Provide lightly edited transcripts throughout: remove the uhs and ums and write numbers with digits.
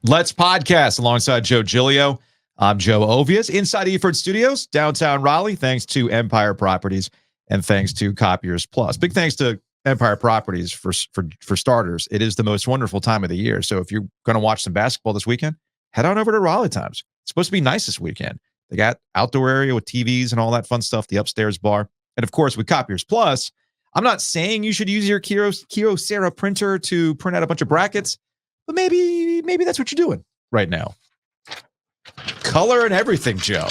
Let's podcast alongside Joe Giglio. I'm Joe Ovias inside Eford Studios, downtown Raleigh, thanks to Empire Properties and thanks to Copiers Plus. Big thanks to Empire Properties for starters. It is the most wonderful time of the year. So if you're going to watch some basketball this weekend, head on over to Raleigh Times. It's supposed to be nice this weekend. They got outdoor area with TVs and all that fun stuff, the upstairs bar. And of course, with Copiers Plus, I'm not saying you should use your Kyocera printer to print out a bunch of brackets, but maybe that's what you're doing right now. Color and everything, Joe.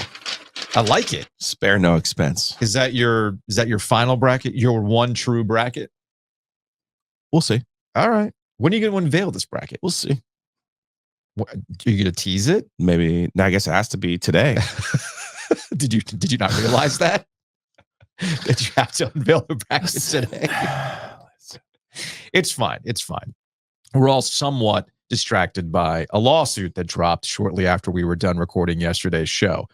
I like it. Spare no expense. Is that your final bracket? Your one true bracket? We'll see. All right. When are you going to unveil this bracket? We'll see. What, are you going to tease it? Maybe. I guess it has to be today. Did you not realize that? That you have to unveil the bracket today? It's fine. It's fine. We're all somewhat distracted by a lawsuit that dropped shortly after we were done recording yesterday's show.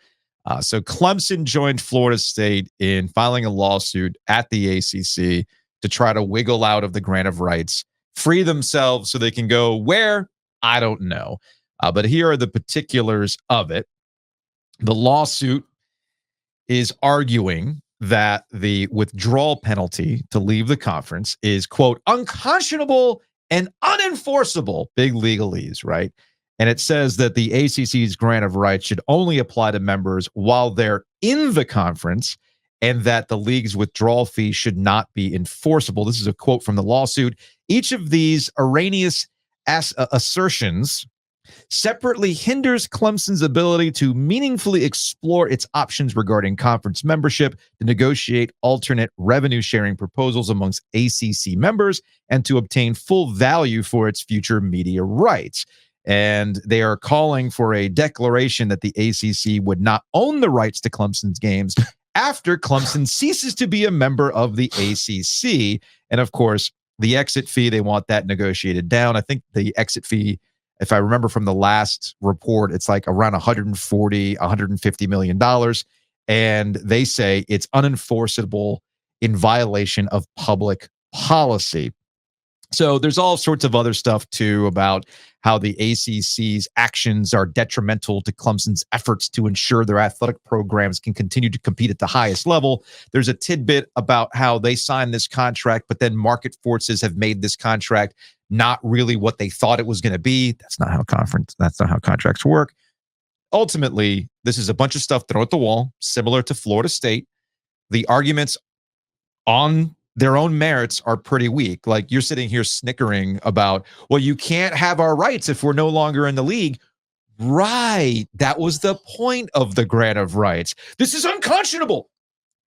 So Clemson joined Florida State in filing a lawsuit at the ACC to try to wiggle out of the grant of rights, free themselves so they can go where? I don't know. But here are the particulars of it. The lawsuit is arguing that the withdrawal penalty to leave the conference is, quote, unconscionable and unenforceable. Big legalese, right? And it says that the ACC's grant of rights should only apply to members while they're in the conference and that the league's withdrawal fee should not be enforceable. This is a quote from the lawsuit. Each of these erroneous assertions separately hinders Clemson's ability to meaningfully explore its options regarding conference membership, to negotiate alternate revenue-sharing proposals amongst ACC members, and to obtain full value for its future media rights. And they are calling for a declaration that the ACC would not own the rights to Clemson's games after Clemson ceases to be a member of the ACC. And of course, the exit fee, they want that negotiated down. I think the exit fee, if I remember from the last report, it's like around $150 million. And they say it's unenforceable in violation of public policy. So there's all sorts of other stuff, too, about how the ACC's actions are detrimental to Clemson's efforts to ensure their athletic programs can continue to compete at the highest level. There's a tidbit about how they signed this contract, but then market forces have made this contract not really what they thought it was going to be. That's not how contracts work. Ultimately, this is a bunch of stuff thrown at the wall, similar to Florida State. The arguments on their own merits are pretty weak. Like, you're sitting here snickering about, well, you can't have our rights if we're no longer in the league. Right. That was the point of the grant of rights. This is unconscionable.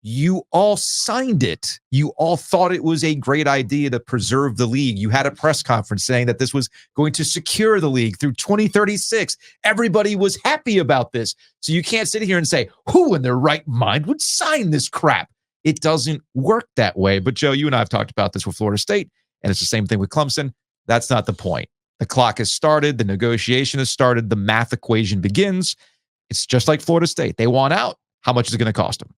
You all signed it. You all thought it was a great idea to preserve the league. You had a press conference saying that this was going to secure the league through 2036. Everybody was happy about this. So you can't sit here and say, who in their right mind would sign this crap? It doesn't work that way. But Joe, you and I have talked about this with Florida State, and it's the same thing with Clemson. That's not the point. The clock has started. The negotiation has started. The math equation begins. It's just like Florida State. They want out. How much is it going to cost them?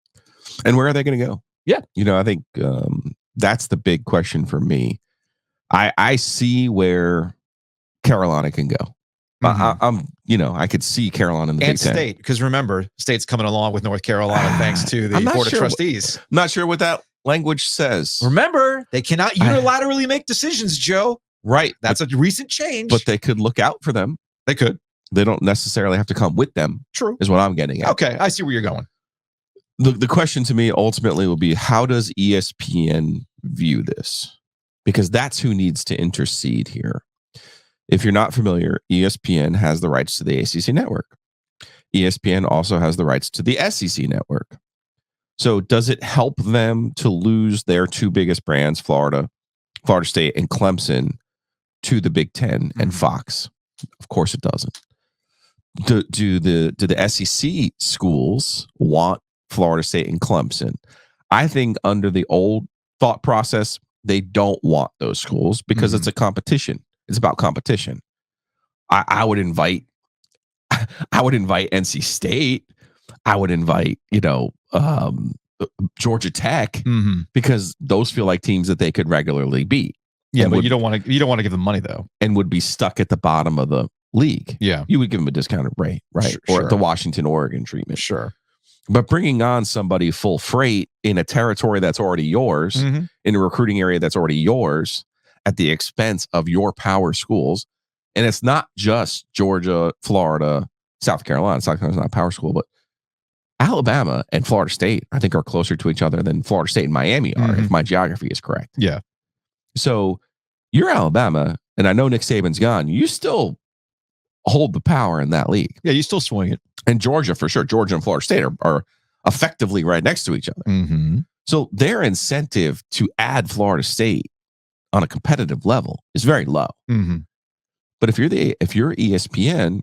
And where are they going to go? Yeah. I think that's the big question for me. I see where Carolina can go. Mm-hmm. I could see Carolina in the Big Ten. And State, because remember, State's coming along with North Carolina thanks to the Board of Trustees. I'm not sure what that language says. Remember, they cannot unilaterally make decisions, Joe. Right. That's a recent change. But they could look out for them. They could. They don't necessarily have to come with them. True. Is what I'm getting at. Okay, I see where you're going. The question to me ultimately will be, how does ESPN view this? Because that's who needs to intercede here. If you're not familiar, ESPN has the rights to the ACC network. ESPN also has the rights to the SEC network. So does it help them to lose their two biggest brands, Florida State and Clemson, to the Big Ten and Fox? Of course it doesn't. Do the SEC schools want Florida State and Clemson? I think under the old thought process, they don't want those schools because it's a competition. It's about competition. I would invite NC State. I would invite, Georgia Tech, because those feel like teams that they could regularly beat. Yeah, but you don't want to give them money though, and would be stuck at the bottom of the league. Yeah. You would give them a discounted rate, right? Or the Washington, Oregon treatment. Sure. But bringing on somebody full freight in a territory that's already yours, in a recruiting area that's already yours, at the expense of your power schools. And it's not just Georgia, Florida, South Carolina. South Carolina's not a power school, but Alabama and Florida State, I think, are closer to each other than Florida State and Miami are, if my geography is correct. Yeah. So you're Alabama, and I know Nick Saban's gone. You still hold the power in that league. Yeah, you still swing it. And Georgia, for sure. Georgia and Florida State are effectively right next to each other. So their incentive to add Florida State on a competitive level is very low. But if you're ESPN,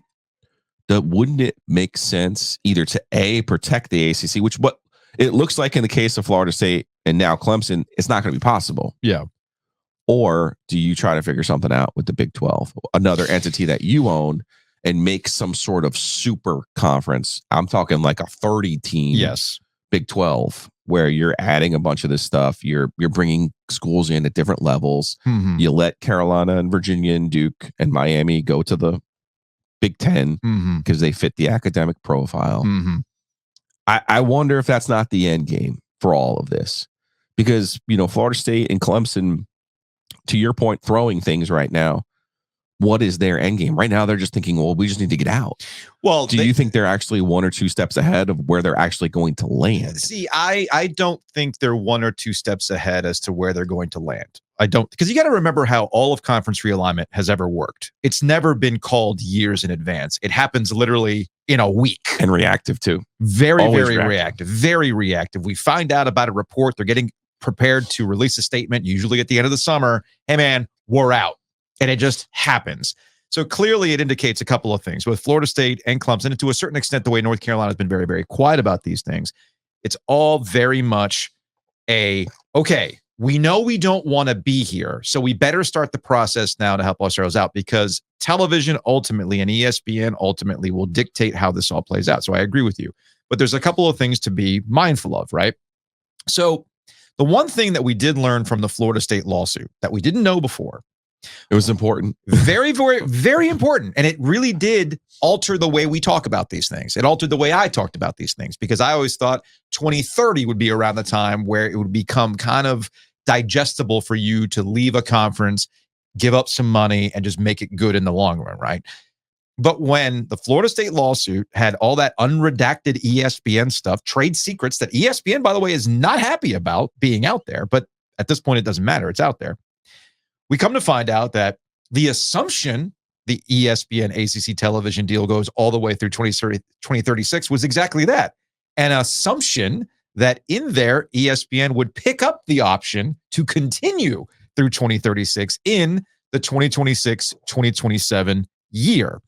wouldn't it make sense either to protect the ACC, which what it looks like in the case of Florida State and now Clemson, it's not going to be possible. Yeah. Or do you try to figure something out with the Big 12, another entity that you own, and make some sort of super conference? I'm talking like a 30-team Big 12, where you're adding a bunch of this stuff. You're bringing schools in at different levels. You let Carolina and Virginia and Duke and Miami go to the Big 10 because they fit the academic profile. I wonder if that's not the end game for all of this, because Florida State and Clemson, to your point, throwing things right now. What is their end game? Right now, they're just thinking, well, we just need to get out. Well, do you think they're actually one or two steps ahead of where they're actually going to land? See, I don't think they're one or two steps ahead as to where they're going to land. I don't, because you got to remember how all of conference realignment has ever worked. It's never been called years in advance. It happens literally in a week. And reactive too. Very reactive. Very reactive. We find out about a report. They're getting prepared to release a statement, usually at the end of the summer. Hey, man, we're out. And it just happens. So clearly it indicates a couple of things with Florida State and Clemson, and to a certain extent, the way North Carolina has been very, very quiet about these things. It's all very much okay, we know we don't want to be here, so we better start the process now to help ourselves out, because television ultimately and ESPN ultimately will dictate how this all plays out. So I agree with you. But there's a couple of things to be mindful of, right? So the one thing that we did learn from the Florida State lawsuit that we didn't know before, it was important. Very, very, very important. And it really did alter the way we talk about these things. It altered the way I talked about these things, because I always thought 2030 would be around the time where it would become kind of digestible for you to leave a conference, give up some money, and just make it good in the long run, right? But when the Florida State lawsuit had all that unredacted ESPN stuff, trade secrets that ESPN, by the way, is not happy about being out there, but at this point, it doesn't matter. It's out there. We come to find out that the assumption the ESPN ACC television deal goes all the way through 2036 was exactly that. An assumption that in there, ESPN would pick up the option to continue through 2036 in the 2026-2027 year.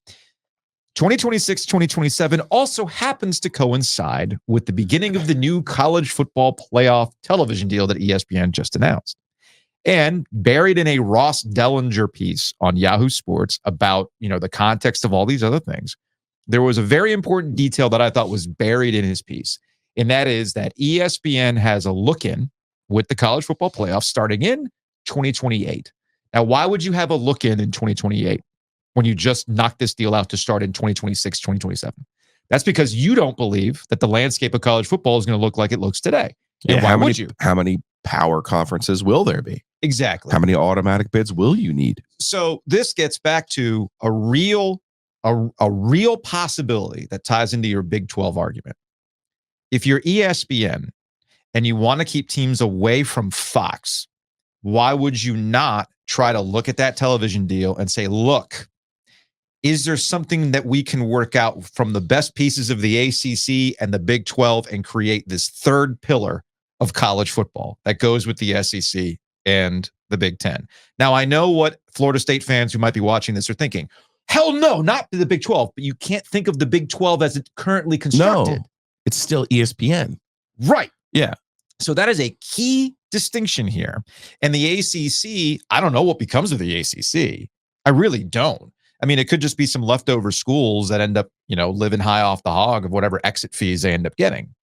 2026-2027 also happens to coincide with the beginning of the new college football playoff television deal that ESPN just announced. And buried in a Ross Dellinger piece on Yahoo Sports about, the context of all these other things, there was a very important detail that I thought was buried in his piece. And that is that ESPN has a look-in with the college football playoffs starting in 2028. Now, why would you have a look-in in 2028 when you just knocked this deal out to start in 2026, 2027? That's because you don't believe that the landscape of college football is going to look like it looks today. And why would you? How many power conferences will there be? Exactly. How many automatic bids will you need? So this gets back to a real possibility that ties into your Big 12 argument. If you're ESPN and you want to keep teams away from Fox, why would you not try to look at that television deal and say, look, is there something that we can work out from the best pieces of the ACC and the Big 12 and create this third pillar of college football that goes with the SEC and the Big 10? Now, I know what Florida State fans who might be watching this are thinking. Hell no, not the Big 12. But you can't think of the Big 12 as it's currently constructed. No, it's still ESPN. Right. Yeah. So that is a key distinction here. And the ACC, I don't know what becomes of the ACC. I really don't. I mean, it could just be some leftover schools that end up, living high off the hog of whatever exit fees they end up getting.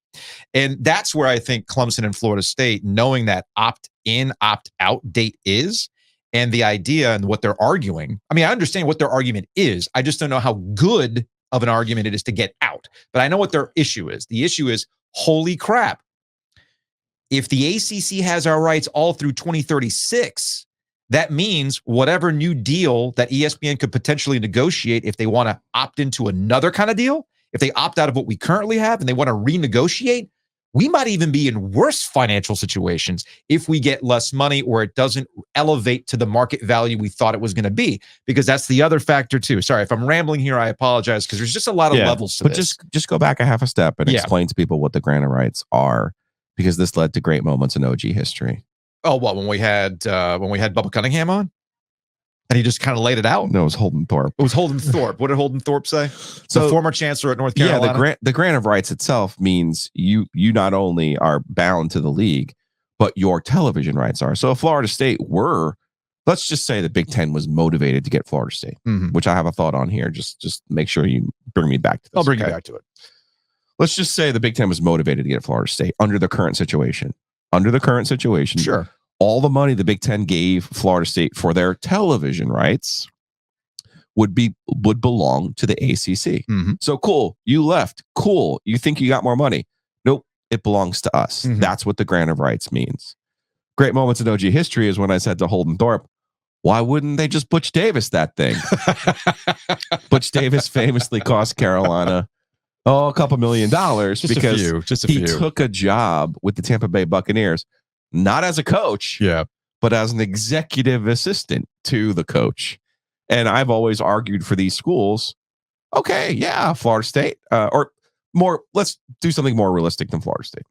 And that's where I think Clemson and Florida State, knowing that opt-in, opt-out date is And the idea and what they're arguing, I mean, I understand what their argument is. I just don't know how good of an argument it is to get out. But I know what their issue is. The issue is, holy crap, if the ACC has our rights all through 2036, that means whatever new deal that ESPN could potentially negotiate, if they want to opt into another kind of deal, if they opt out of what we currently have and they want to renegotiate, we might even be in worse financial situations if we get less money or it doesn't elevate to the market value we thought it was going to be, because that's the other factor too. Sorry, if I'm rambling here, I apologize, because there's just a lot of levels to this. But just go back a half a step and explain to people what the grant of rights are, because this led to great moments in OG history. Oh, what, when we had Bubba Cunningham on? And he just kind of laid it out? No, it was Holden Thorpe. It was Holden Thorpe. What did Holden Thorpe say? So, the former chancellor at North Carolina? Yeah, the grant of rights itself means you not only are bound to the league, but your television rights are. So if Florida State were, let's just say the Big Ten was motivated to get Florida State, which I have a thought on here. Just make sure you bring me back to this. I'll bring you back to it. Let's just say the Big Ten was motivated to get Florida State under the current situation. Sure. All the money the Big Ten gave Florida State for their television rights would belong to the ACC. So cool, you left. Cool, you think you got more money. Nope, it belongs to us. That's what the grant of rights means. Great moments in OG history is when I said to Holden Thorpe, why wouldn't they just Butch Davis that thing? Butch Davis famously cost Carolina a couple $1 million because he took a job with the Tampa Bay Buccaneers, not as a coach, but as an executive assistant to the coach. And I've always argued for these schools. Okay, yeah, Florida State, or more. Let's do something more realistic than Florida State.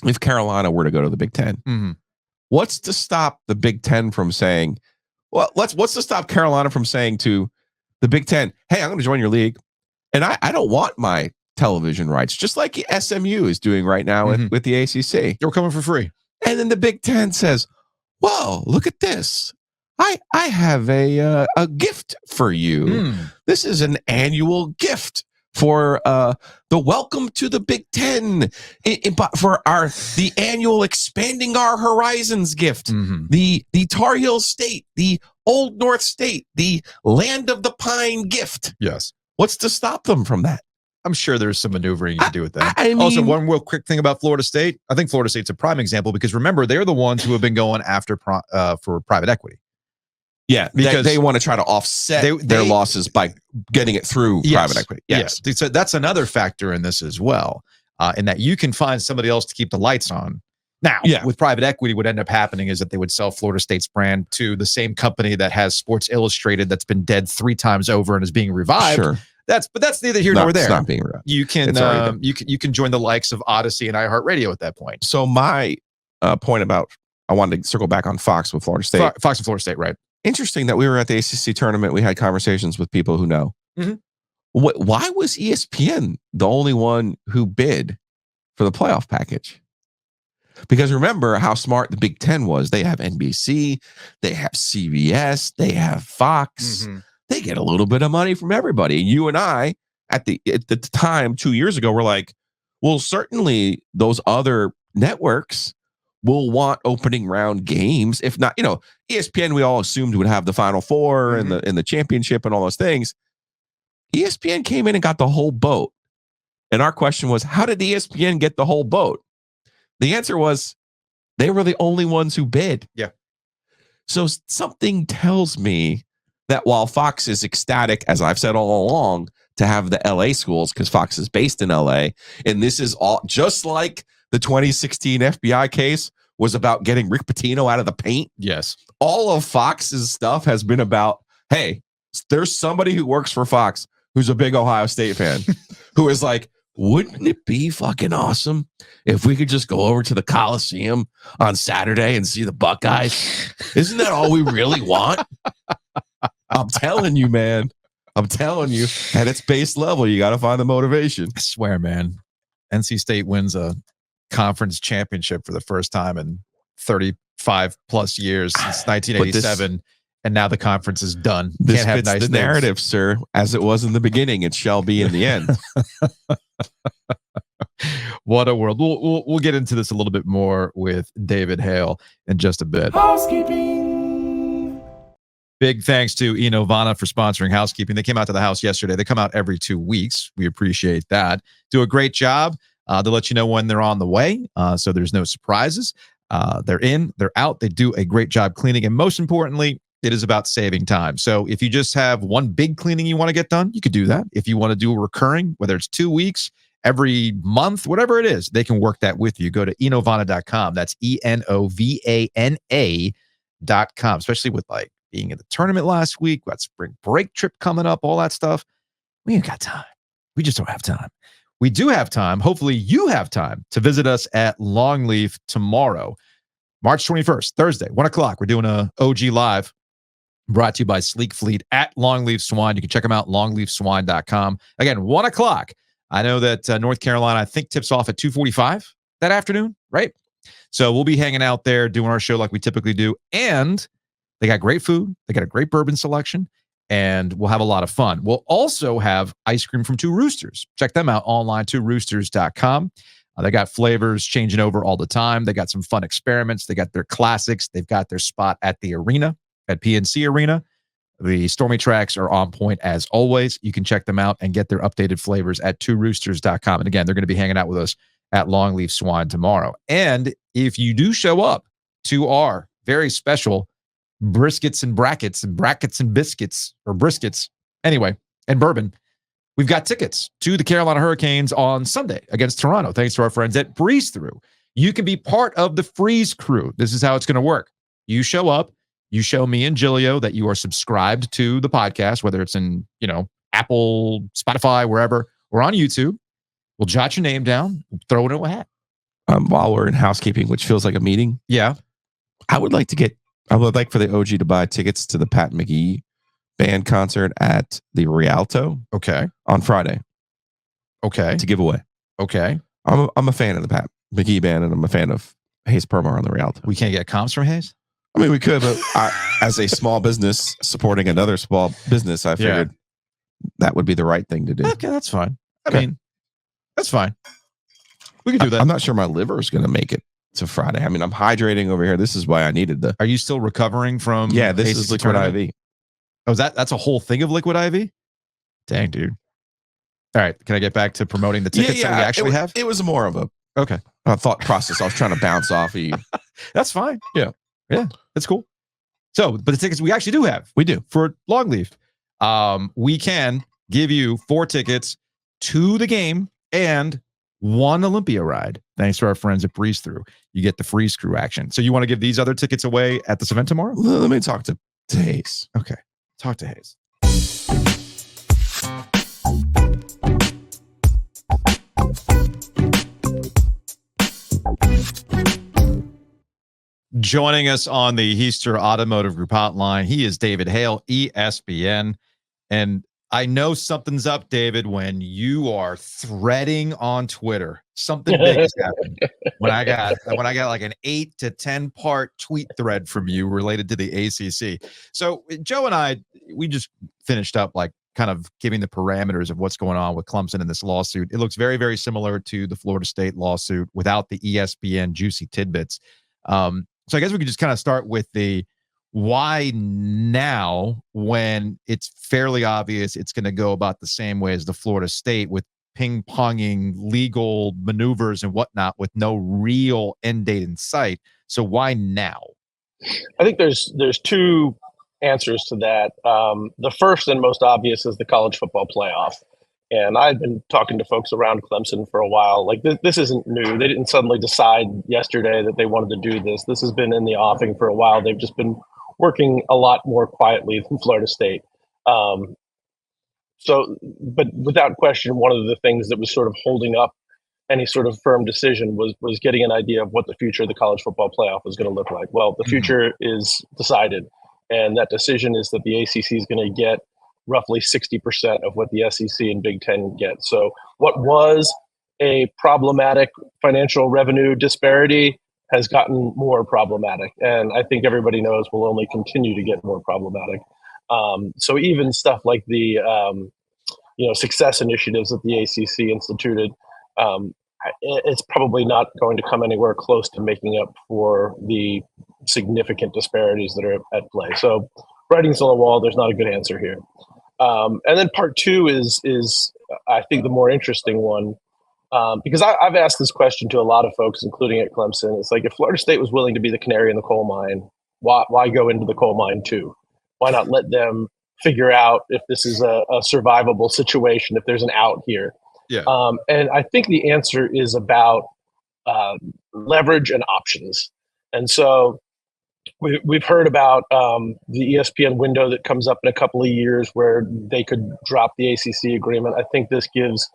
If Carolina were to go to the Big Ten, what's to stop the Big Ten from saying? Well, what's to stop Carolina from saying to the Big Ten, "Hey, I'm going to join your league, and I don't want my television rights," just like SMU is doing right now with the ACC. You're coming for free. And then the Big Ten says, "Whoa, look at this! I have a gift for you. This is an annual gift for the welcome to the Big Ten, for the annual expanding our horizons gift, the Tar Heel State, the Old North State, the Land of the Pine gift." Yes. What's to stop them from that? I'm sure there's some maneuvering you can do with that. I mean, also, one real quick thing about Florida State. I think Florida State's a prime example because remember, they're the ones who have been going after for private equity. Yeah, because they want to try to offset their losses by getting it through private equity. Yes. So that's another factor in this as well, in that you can find somebody else to keep the lights on. Now, with private equity, what ended up happening is that they would sell Florida State's brand to the same company that has Sports Illustrated that's been dead 3 times over and is being revived. Sure. That's neither here nor there. It's not being revived. You can you can join the likes of Odyssey and iHeartRadio at that point. So my point about, I wanted to circle back on Fox with Florida State. Fox and Florida State, right? Interesting that we were at the ACC tournament. We had conversations with people who know. Why was ESPN the only one who bid for the playoff package? Because remember how smart the Big Ten was. They have NBC, they have CBS, they have Fox. They get a little bit of money from everybody. You and I, at the time 2 years ago, were like, well, certainly those other networks will want opening round games. If not, ESPN, we all assumed would have the Final Four and the championship and all those things. ESPN came in and got the whole boat. And our question was, how did ESPN get the whole boat? The answer was, they were the only ones who bid. Yeah. So something tells me that while Fox is ecstatic, as I've said all along, to have the LA schools, because Fox is based in LA, and this is all just like the 2016 FBI case was about getting Rick Pitino out of the paint. Yes. All of Fox's stuff has been about, hey, there's somebody who works for Fox who's a big Ohio State fan who is like, wouldn't it be fucking awesome if we could just go over to the Coliseum on Saturday and see the Buckeyes? Isn't that all we really want? I'm telling you, man. I'm telling you. At its base level, you got to find the motivation. I swear, man. NC State wins a conference championship for the first time in 35 plus years since 1987. And now the conference is done. This Can't have fits nice the narrative, sir. As it was in the beginning, it shall be in the end. What a world. We'll get into this a little bit more with David Hale in just a bit. Housekeeping. Big thanks to Inovana for sponsoring Housekeeping. They came out to the house yesterday. They come out every 2 weeks. We appreciate that. Do a great job. They'll let you know when they're on the way, so there's no surprises. They're in, they're out. They do a great job cleaning. And most importantly, it is about saving time. So if you just have one big cleaning you want to get done, you could do that. If you want to do a recurring, whether it's 2 weeks, every month, whatever it is, they can work that with you. Go to enovana.com. That's ENOVANA.com, especially with like being in the tournament last week, got spring break trip coming up, all that stuff. We ain't got time. We just don't have time. We do have time. Hopefully you have time to visit us at Longleaf tomorrow, March 21st, Thursday, 1 o'clock. We're doing a OG Live brought to you by Sleek Fleet at Longleaf Swine. You can check them out, longleafswine.com. Again, 1 o'clock. I know that North Carolina, I think, tips off at 2:45 that afternoon, right? So we'll be hanging out there doing our show like we typically do. And they got great food. They got a great bourbon selection. And we'll have a lot of fun. We'll also have ice cream from Two Roosters. Check them out online, tworoosters.com. They got flavors changing over all the time. They got some fun experiments. They got their classics. They've got their spot at the arena, at PNC Arena. The Stormy Tracks are on point as always. You can check them out and get their updated flavors at tworoosters.com. And again, they're going to be hanging out with us at Longleaf Swine tomorrow. And if you do show up to our very special briskets and brackets and biscuits, or briskets, anyway, and bourbon, we've got tickets to the Carolina Hurricanes on Sunday against Toronto, thanks to our friends at Breeze Through. You can be part of the Freeze crew. This is how it's going to work. You show up, you show me and Gilio that you are subscribed to the podcast, whether it's in, Apple, Spotify, wherever, or on YouTube. We'll jot your name down, throw it in a hat. While we're in housekeeping, which feels like a meeting. Yeah. I would like for the OG to buy tickets to the Pat McGee band concert at the Rialto. Okay. On Friday. Okay. To give away. Okay. I'm a fan of the Pat McGee band, and I'm a fan of Hayes Permar on the Rialto. We can't get comps from Hayes? I mean, we could, but as a small business supporting another small business, I figured that would be the right thing to do. Okay, that's fine. I mean, that's fine. We can do that. I'm not sure my liver is going to make it to Friday. I mean, I'm hydrating over here. This is why I needed the. Are you still recovering from? Yeah, this ACC is liquid tournament? IV. Oh, that's a whole thing of liquid IV? Dang, dude. All right, can I get back to promoting the tickets that we actually have? It was more of a thought process. I was trying to bounce off of you. That's fine. Yeah, that's cool. So, but the tickets we actually do have. We do. For Longleaf. We can give you 4 tickets to the game and 1 Olympia ride, thanks to our friends at Breeze Through. You get the Freeze Crew action. So you want to give these other tickets away at this event tomorrow? Let me talk to Hayes. Okay. Talk to Hayes. Joining us on the Heister Automotive Group hotline, he is David Hale, ESPN. And I know something's up, David, when you are threading on Twitter. Something big has happened. When I got like an 8 to 10 part tweet thread from you related to the ACC. So Joe and I, we just finished up like kind of giving the parameters of what's going on with Clemson in this lawsuit. It looks very, very similar to the Florida State lawsuit without the ESPN juicy tidbits. So I guess we could just kind of start with the why now, when it's fairly obvious it's going to go about the same way as the Florida State with ping-ponging legal maneuvers and whatnot with no real end date in sight. So why now? I think there's 2 answers to that. The first and most obvious is the college football playoff. And I've been talking to folks around Clemson for a while. Like this isn't new. They didn't suddenly decide yesterday that they wanted to do this. This has been in the offing for a while. They've just been working a lot more quietly than Florida State. But without question, one of the things that was sort of holding up any sort of firm decision was getting an idea of what the future of the college football playoff was going to look like. Well, the future is decided, and that decision is that the ACC is going to get roughly 60% of what the SEC and Big Ten get. So what was a problematic financial revenue disparity has gotten more problematic. And I think everybody knows will only continue to get more problematic. So even stuff like the success initiatives that the ACC instituted, it's probably not going to come anywhere close to making up for the significant disparities that are at play. So writing's on the wall. There's not a good answer here. And then part two is I think the more interesting one, because I've asked this question to a lot of folks, including at Clemson. It's like, if Florida State was willing to be the canary in the coal mine, why go into the coal mine too? Why not let them figure out if this is a survivable situation, if there's an out here? Yeah. And I think the answer is about leverage and options. And so we've heard about the ESPN window that comes up in a couple of years where they could drop the ACC agreement. I think this gives,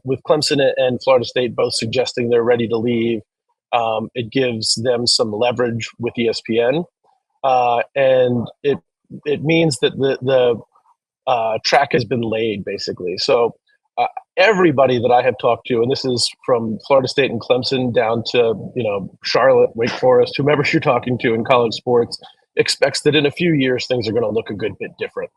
with Clemson and Florida State both suggesting they're ready to leave, it gives them some leverage with ESPN. And it means that the track has been laid, basically. So everybody that I have talked to, and this is from Florida State and Clemson down to, Charlotte, Wake Forest, whomever you're talking to in college sports, expects that in a few years things are going to look a good bit different.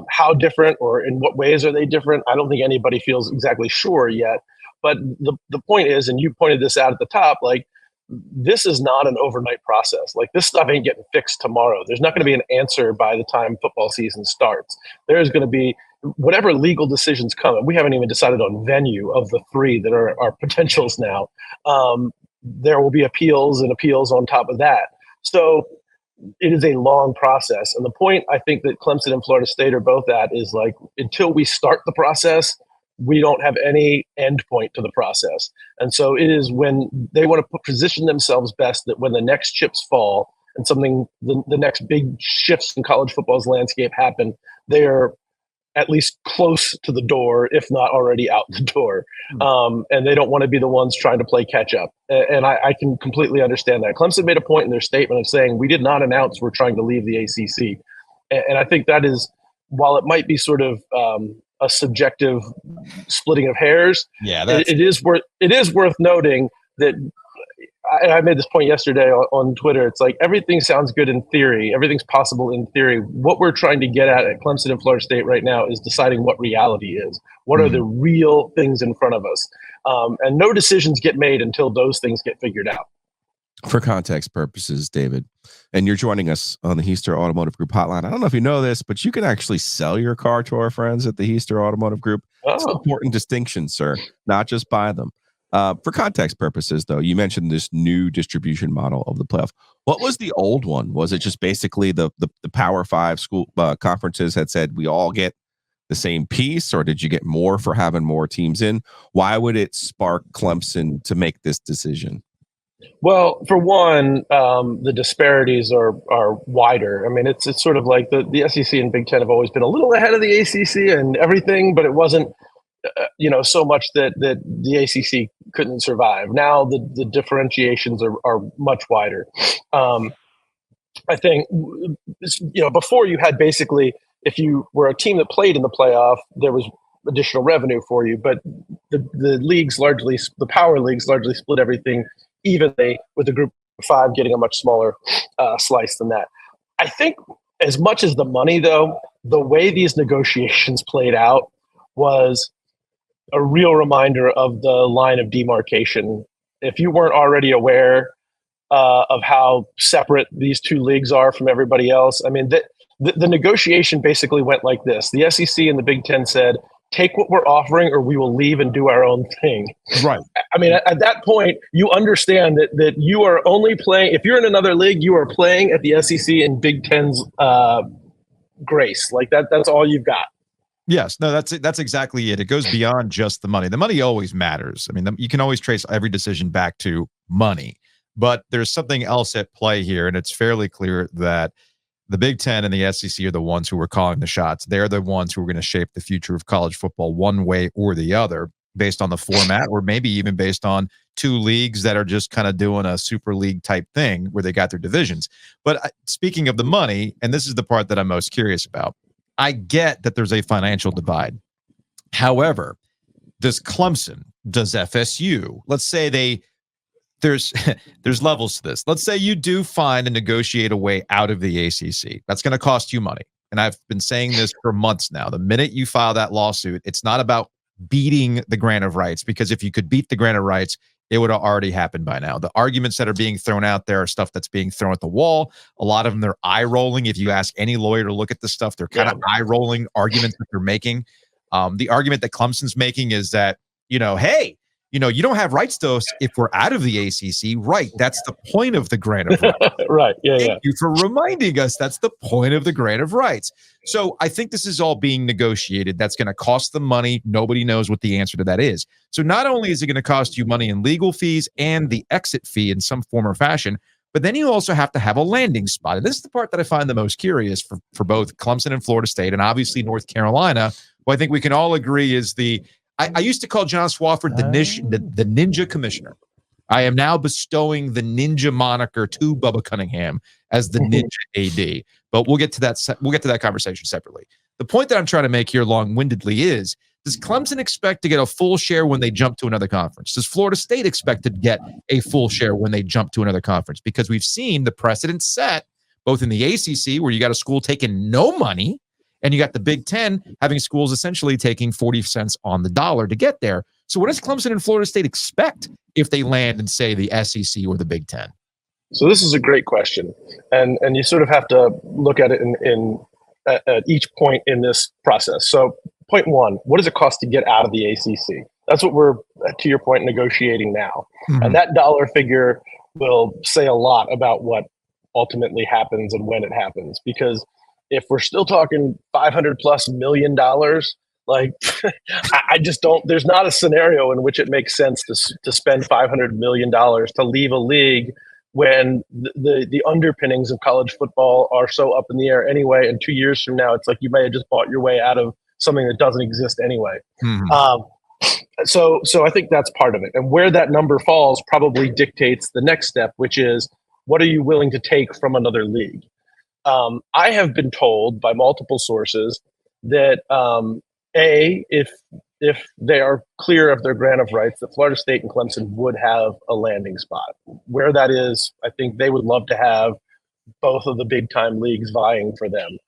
How different, or in what ways are they different? I don't think anybody feels exactly sure yet. But the point is, and you pointed this out at the top, like, this is not an overnight process. Like, this stuff ain't getting fixed tomorrow. There's not going to be an answer by the time football season starts. There's going to be whatever legal decisions come, and we haven't even decided on venue of the three that are potentials now. There will be appeals and appeals on top of that. So it is a long process. And the point I think that Clemson and Florida State are both at is, like, until we start the process, we don't have any end point to the process. And so it is when they want to position themselves best that when the next chips fall and the next big shifts in college football's landscape happen, they are at least close to the door, if not already out the door. And they don't want to be the ones trying to play catch up. And I can completely understand that. Clemson made a point in their statement of saying, we did not announce we're trying to leave the ACC. And I think that is, while it might be sort of a subjective splitting of hairs, it is worth noting that, I made this point yesterday on Twitter. It's like, everything sounds good in theory. Everything's possible in theory. What we're trying to get at Clemson and Florida State right now is deciding what reality is. What are the real things in front of us? And no decisions get made until those things get figured out. For context purposes, David, and you're joining us on the Heister Automotive Group hotline. I don't know if you know this, but you can actually sell your car to our friends at the Heister Automotive Group. It's an important distinction, sir, not just buy them. For context purposes, though, you mentioned this new distribution model of the playoff. What was the old one? Was it just basically the Power 5 school conferences had said we all get the same piece, or did you get more for having more teams in? Why would it spark Clemson to make this decision? Well, for one, the disparities are wider. I mean, it's sort of like the SEC and Big Ten have always been a little ahead of the ACC and everything, but it wasn't so much that the ACC couldn't survive. Now the differentiations are much wider. I think, before you had basically, if you were a team that played in the playoff, there was additional revenue for you, but the leagues largely, the power leagues largely split everything evenly, with the group of 5 getting a much smaller slice than that. I think, as much as the money, though, the way these negotiations played out was a real reminder of the line of demarcation. If you weren't already aware of how separate these two leagues are from everybody else, I mean, the negotiation basically went like this. The SEC and the Big Ten said, take what we're offering or we will leave and do our own thing. Right. I mean, at that point, you understand that you are only playing, if you're in another league, you are playing at the SEC and Big Ten's grace. Like that's all you've got. Yes, no, that's exactly it. It goes beyond just the money. The money always matters. I mean, you can always trace every decision back to money, but there's something else at play here, and it's fairly clear that the Big Ten and the SEC are the ones who are calling the shots. They're the ones who are going to shape the future of college football one way or the other, based on the format, or maybe even based on two leagues that are just kind of doing a super league type thing where they got their divisions. But speaking of the money, and this is the part that I'm most curious about, I get that there's a financial divide. However, does Clemson, does FSU, let's say there's levels to this. Let's say you do find and negotiate a way out of the ACC. That's going to cost you money. And I've been saying this for months now. The minute you file that lawsuit, it's not about beating the grant of rights, because if you could beat the grant of rights, it would have already happened by now. The arguments that are being thrown out there are stuff that's being thrown at the wall. A lot of them, they're eye-rolling. If you ask any lawyer to look at this stuff, they're kind of eye-rolling arguments that they're making. The argument that Clemson's making is that, hey, you don't have rights to us if we're out of the ACC. Right. That's the point of the grant of rights. Right. Yeah. Thank you for reminding us. That's the point of the grant of rights. So I think this is all being negotiated. That's going to cost them money. Nobody knows what the answer to that is. So not only is it going to cost you money in legal fees and the exit fee in some form or fashion, but then you also have to have a landing spot. And this is the part that I find the most curious for both Clemson and Florida State, and obviously North Carolina, who I think we can all agree is I used to call John Swofford the ninja commissioner. I am now bestowing the ninja moniker to Bubba Cunningham as the ninja AD. But we'll get to that conversation separately. The point that I'm trying to make here long-windedly is, does Clemson expect to get a full share when they jump to another conference? Does Florida State expect to get a full share when they jump to another conference? Because we've seen the precedent set both in the ACC, where you got a school taking no money, and you got the Big Ten having schools essentially taking 40 cents on the dollar to get there. So what does Clemson and Florida State expect if they land in, say, the SEC or the Big Ten? So this is a great question. And you sort of have to look at it at each point in this process. So point one, what does it cost to get out of the ACC? That's what we're, to your point, negotiating now. Mm-hmm. And that dollar figure will say a lot about what ultimately happens and when it happens. Because if we're still talking $500+ million, like I just don't, there's not a scenario in which it makes sense to spend $500 million to leave a league when the underpinnings of college football are so up in the air anyway. And 2 years from now, it's like you may have just bought your way out of something that doesn't exist anyway. Mm-hmm. So I think that's part of it. And where that number falls probably dictates the next step, which is, what are you willing to take from another league? I have been told by multiple sources that if they are clear of their grant of rights, that Florida State and Clemson would have a landing spot. Where that is, I think they would love to have both of the big time leagues vying for them.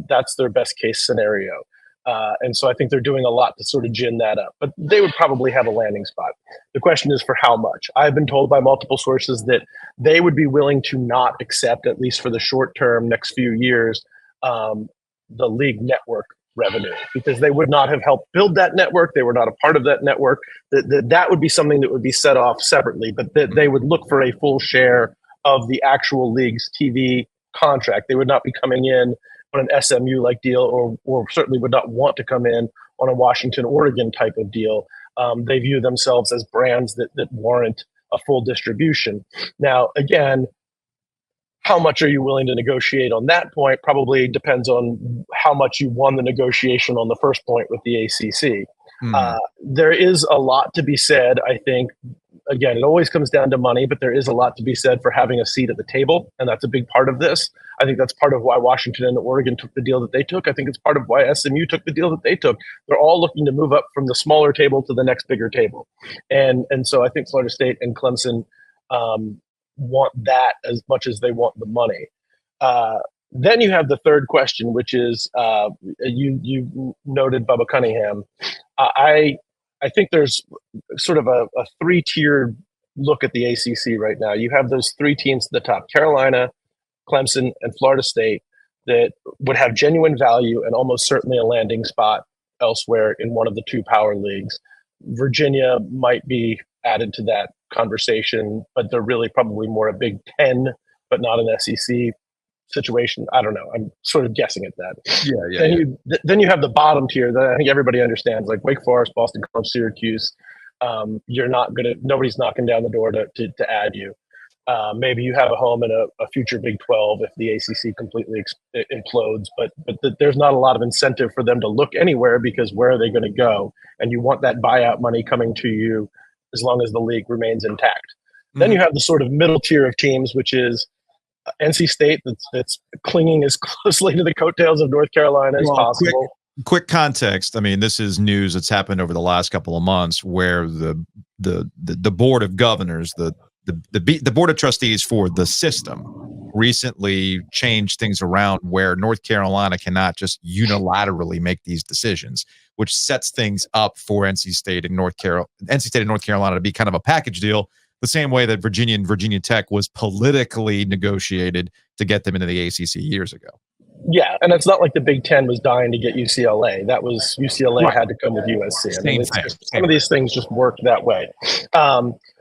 That's their best case scenario. And so I think they're doing a lot to sort of gin that up, but they would probably have a landing spot. The question is for how much. I've been told by multiple sources that they would be willing to not accept, at least for the short term, next few years, the league network revenue, because they would not have helped build that network. They were not a part of that network. That would be something that would be set off separately, but that they would look for a full share of the actual league's TV contract. They would not be coming in on an SMU-like deal, or certainly would not want to come in on a Washington-Oregon type of deal. They view themselves as brands that warrant a full distribution. Now, again, how much are you willing to negotiate on that point probably depends on how much you won the negotiation on the first point with the ACC. Mm-hmm. There is a lot to be said, I think. Again, it always comes down to money, but there is a lot to be said for having a seat at the table, and that's a big part of this. I think that's part of why Washington and Oregon took the deal that they took. I think it's part of why SMU took the deal that they took. They're all looking to move up from the smaller table to the next bigger table. And so I think Florida State and Clemson want that as much as they want the money. Then you have the third question, which is you noted Bubba Cunningham. I think there's sort of a three-tiered look at the ACC right now. You have those three teams at the top, Carolina, Clemson, and Florida State, that would have genuine value and almost certainly a landing spot elsewhere in one of the two power leagues. Virginia might be added to that conversation, but they're really probably more a Big Ten, but not an SEC situation. I don't know. I'm sort of guessing at that. Then you have the bottom tier that I think everybody understands, like Wake Forest, Boston College, Syracuse. Nobody's knocking down the door to add you. Maybe you have a home in a future Big 12 if the ACC completely implodes, but there's not a lot of incentive for them to look anywhere, because where are they going to go? And you want that buyout money coming to you as long as the league remains intact. Mm-hmm. Then you have the sort of middle tier of teams, which is NC State that's clinging as closely to the coattails of North Carolina as possible. Quick context. I mean, this is news that's happened over the last couple of months, where the board of governors, the board of trustees for the system, recently changed things around where North Carolina cannot just unilaterally make these decisions, which sets things up for NC State and North Carolina to be kind of a package deal, the same way that Virginia and Virginia Tech was politically negotiated to get them into the ACC years ago. Yeah, and it's not like the Big Ten was dying to get UCLA. That was UCLA had to come with USC. Some of these things just work that way.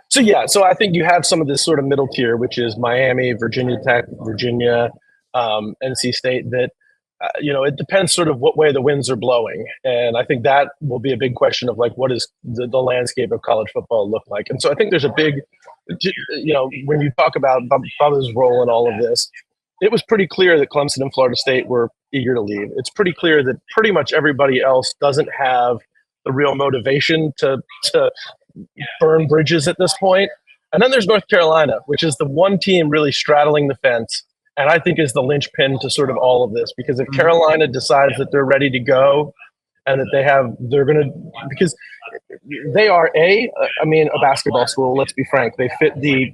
So I think you have some of this sort of middle tier, which is Miami, Virginia Tech, Virginia, NC State. That it depends sort of what way the winds are blowing, and I think that will be a big question of like what does the landscape of college football look like. And so I think there's a big, when you talk about Bubba's role in all of this. It was pretty clear that Clemson and Florida State were eager to leave. It's pretty clear that pretty much everybody else doesn't have the real motivation to burn bridges at this point. And then there's North Carolina, which is the one team really straddling the fence, and I think is the linchpin to sort of all of this. Because if Carolina decides that they're ready to go and that because they are a basketball school, let's be frank. They fit the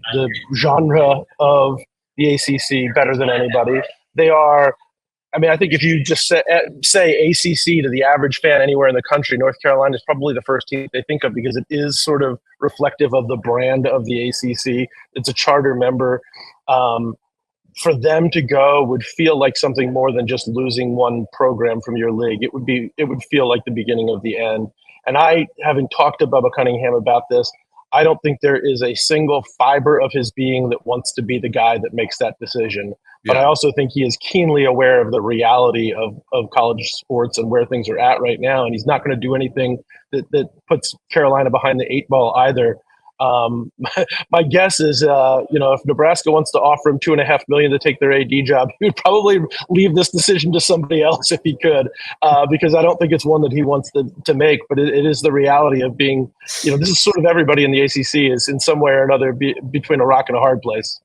genre of the ACC better than anybody. They are, I think if you just say ACC to the average fan anywhere in the country, North Carolina is probably the first team they think of because it is sort of reflective of the brand of the ACC. It's a charter member. For them to go would feel like something more than just losing one program from your league. It would feel like the beginning of the end. And having talked to Bubba Cunningham about this, I don't think there is a single fiber of his being that wants to be the guy that makes that decision. Yeah. But I also think he is keenly aware of the reality of college sports and where things are at right now. And he's not going to do anything that puts Carolina behind the 8 ball either. My guess is, if Nebraska wants to offer him $2.5 million to take their AD job, he would probably leave this decision to somebody else if he could, because I don't think it's one that he wants to make. But it is the reality of being, this is sort of everybody in the ACC is in some way or another between a rock and a hard place.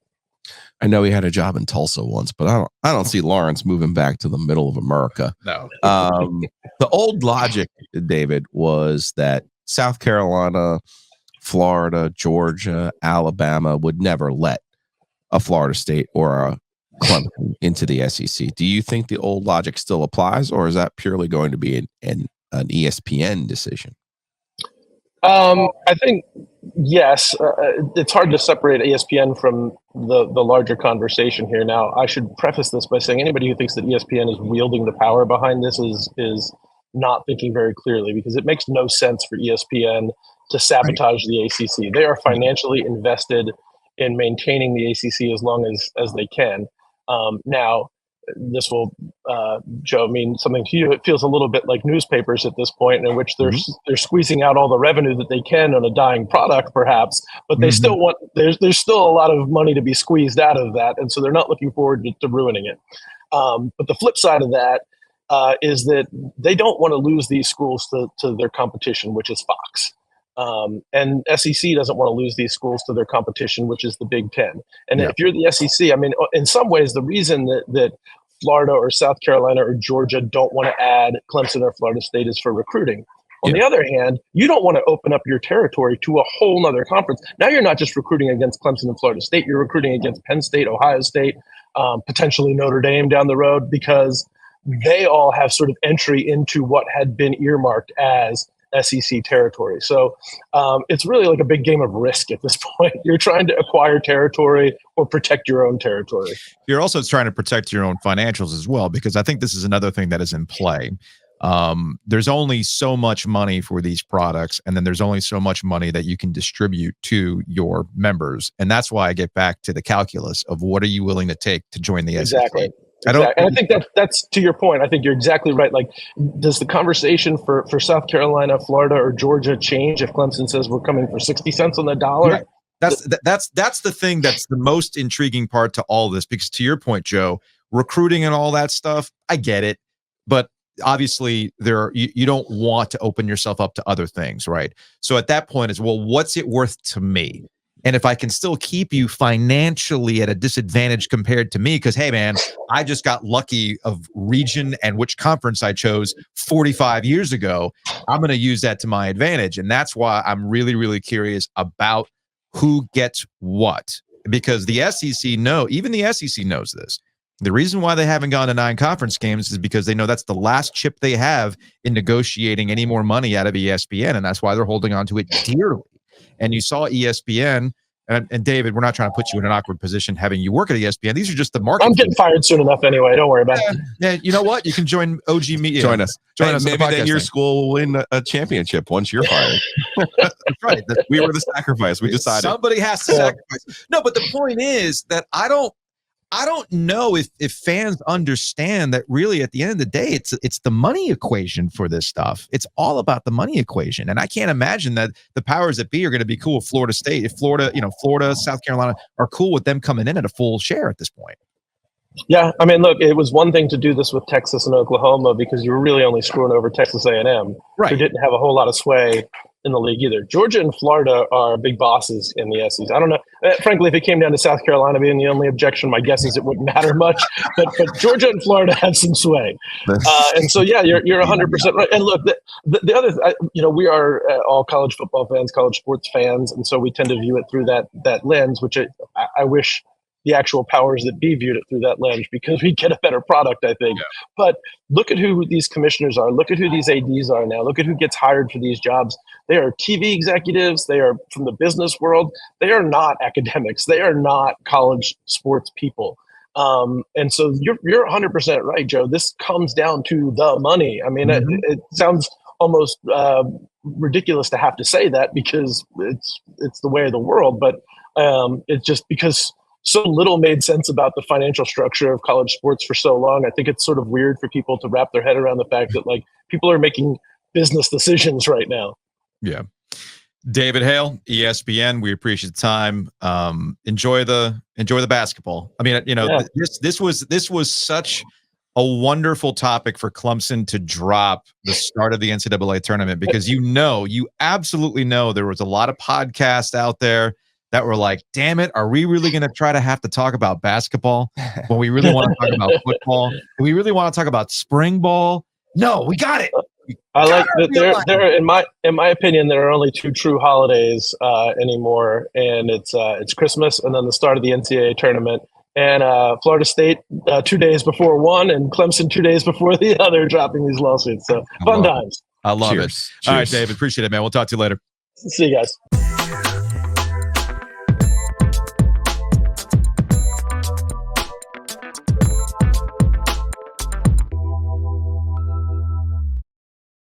I know he had a job in Tulsa once, but I don't see Lawrence moving back to the middle of America. No. The old logic, David, was that South Carolina, Florida, Georgia, Alabama would never let a Florida State or a Clemson into the SEC. Do you think the old logic still applies, or is that purely going to be an ESPN decision? I think yes. It's hard to separate ESPN from the larger conversation here. Now, I should preface this by saying anybody who thinks that ESPN is wielding the power behind this is not thinking very clearly, because it makes no sense for ESPN to sabotage the ACC. They are financially invested in maintaining the ACC as long as they can. Now, this will, Joe, mean something to you. It feels a little bit like newspapers at this point, in which they're squeezing out all the revenue that they can on a dying product, perhaps, but they still want. There's still a lot of money to be squeezed out of that, and so they're not looking forward to ruining it. But the flip side of that is that they don't want to lose these schools to their competition, which is Fox. And SEC doesn't want to lose these schools to their competition, which is the Big Ten. And if you're the SEC, in some ways, the reason that Florida or South Carolina or Georgia don't want to add Clemson or Florida State is for recruiting. On the other hand, you don't want to open up your territory to a whole nother conference. Now you're not just recruiting against Clemson and Florida State, you're recruiting against Penn State, Ohio State, potentially Notre Dame down the road, because they all have sort of entry into what had been earmarked as SEC territory. So it's really like a big game of risk at this point. You're trying to acquire territory or protect your own territory. You're also trying to protect your own financials as well, because I think this is another thing that is in play. There's only so much money for these products, and then there's only so much money that you can distribute to your members. And that's why I get back to the calculus of what are you willing to take to join the SEC. And I think that's to your point. I think you're exactly right. Like, does the conversation for South Carolina, Florida, or Georgia change if Clemson says we're coming for 60 cents on the dollar? Yeah. That's the thing that's the most intriguing part to all this, because to your point, Joe, recruiting and all that stuff, I get it, but obviously you don't want to open yourself up to other things, right? So at that point, it's, well, what's it worth to me? And if I can still keep you financially at a disadvantage compared to me, because, hey, man, I just got lucky of region and which conference I chose 45 years ago, I'm going to use that to my advantage. And that's why I'm really, really curious about who gets what. because the SEC even the SEC knows this. The reason why they haven't gone to 9 conference games is because they know that's the last chip they have in negotiating any more money out of ESPN, and that's why they're holding on to it dearly. And you saw ESPN, and David, we're not trying to put you in an awkward position having you work at ESPN. These are just the market. I'm getting fired soon enough anyway. Don't worry about it. Yeah, you know what? You can join OG Media. Join us. Join us. Maybe then your school will win a championship once you're fired. That's right. We were the sacrifice. We decided somebody has to sacrifice. No, but the point is that I don't know if fans understand that really at the end of the day, it's the money equation for this stuff. It's all about the money equation. And I can't imagine that the powers that be are going to be cool with Florida State. If Florida, South Carolina are cool with them coming in at a full share at this point. Yeah, I mean, look, it was one thing to do this with Texas and Oklahoma because you were really only screwing over Texas A&M, right, who didn't have a whole lot of sway in the league either. Georgia and Florida are big bosses in the SEC. I don't know. Frankly, if it came down to South Carolina being the only objection, my guess is it wouldn't matter much. But Georgia and Florida have some sway. And so, yeah, you're 100% right. And look, the other, we are all college football fans, college sports fans, and so we tend to view it through that lens, which I wish the actual powers that be viewed it through that lens because we get a better product, I think. Yeah. But look at who these commissioners are. Look at who these ADs are now. Look at who gets hired for these jobs. They are TV executives. They are from the business world. They are not academics. They are not college sports people. And so you're 100% right, Joe. This comes down to the money. I mean, it sounds almost ridiculous to have to say that because it's the way of the world, but it's just because so little made sense about the financial structure of college sports for so long. I think it's sort of weird for people to wrap their head around the fact that like people are making business decisions right now. Yeah. David Hale, ESPN. We appreciate the time. Enjoy the basketball. I mean, this was such a wonderful topic for Clemson to drop the start of the NCAA tournament because you absolutely know there was a lot of podcasts out there that were like, damn it, are we really going to try to have to talk about basketball when we really want to talk about football? Do we really want to talk about spring ball? No, we got it. I like that there in my opinion, there are only 2 true holidays anymore, and it's Christmas and then the start of the NCAA tournament. And Florida State 2 days before one and Clemson 2 days before the other dropping these lawsuits. So fun times. I love it. All right, David, appreciate it, man. We'll talk to you later. See you guys.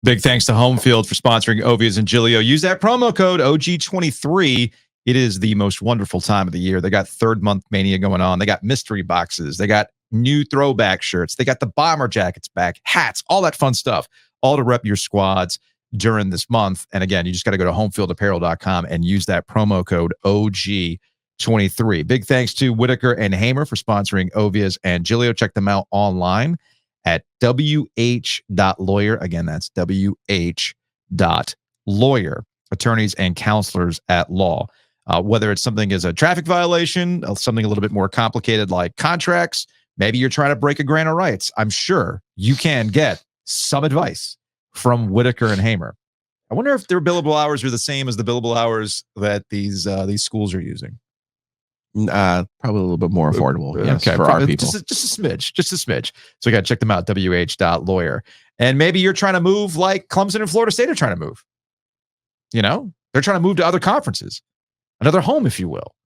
Big thanks to Home Field for sponsoring Ovies and Giglio. Use that promo code OG23. It is the most wonderful time of the year. They got third month mania going on. They got mystery boxes. They got new throwback shirts. They got the bomber jackets back, hats, all that fun stuff, all to rep your squads during this month. And again, you just got to go to homefieldapparel.com and use that promo code OG23. Big thanks to Whitaker and Hamer for sponsoring Ovies and Giglio. Check them out online at wh.lawyer. Again, that's wh.lawyer. Attorneys and counselors at law. Whether it's something as a traffic violation, something a little bit more complicated like contracts, maybe you're trying to break a grant of rights. I'm sure you can get some advice from Whitaker and Hamer. I wonder if their billable hours are the same as the billable hours that these schools are using. Probably a little bit more affordable. Yes, okay, for our people. Just a smidge. So you got to check them out, wh.lawyer. And maybe you're trying to move like Clemson and Florida State are trying to move. You know, they're trying to move to other conferences, another home, if you will.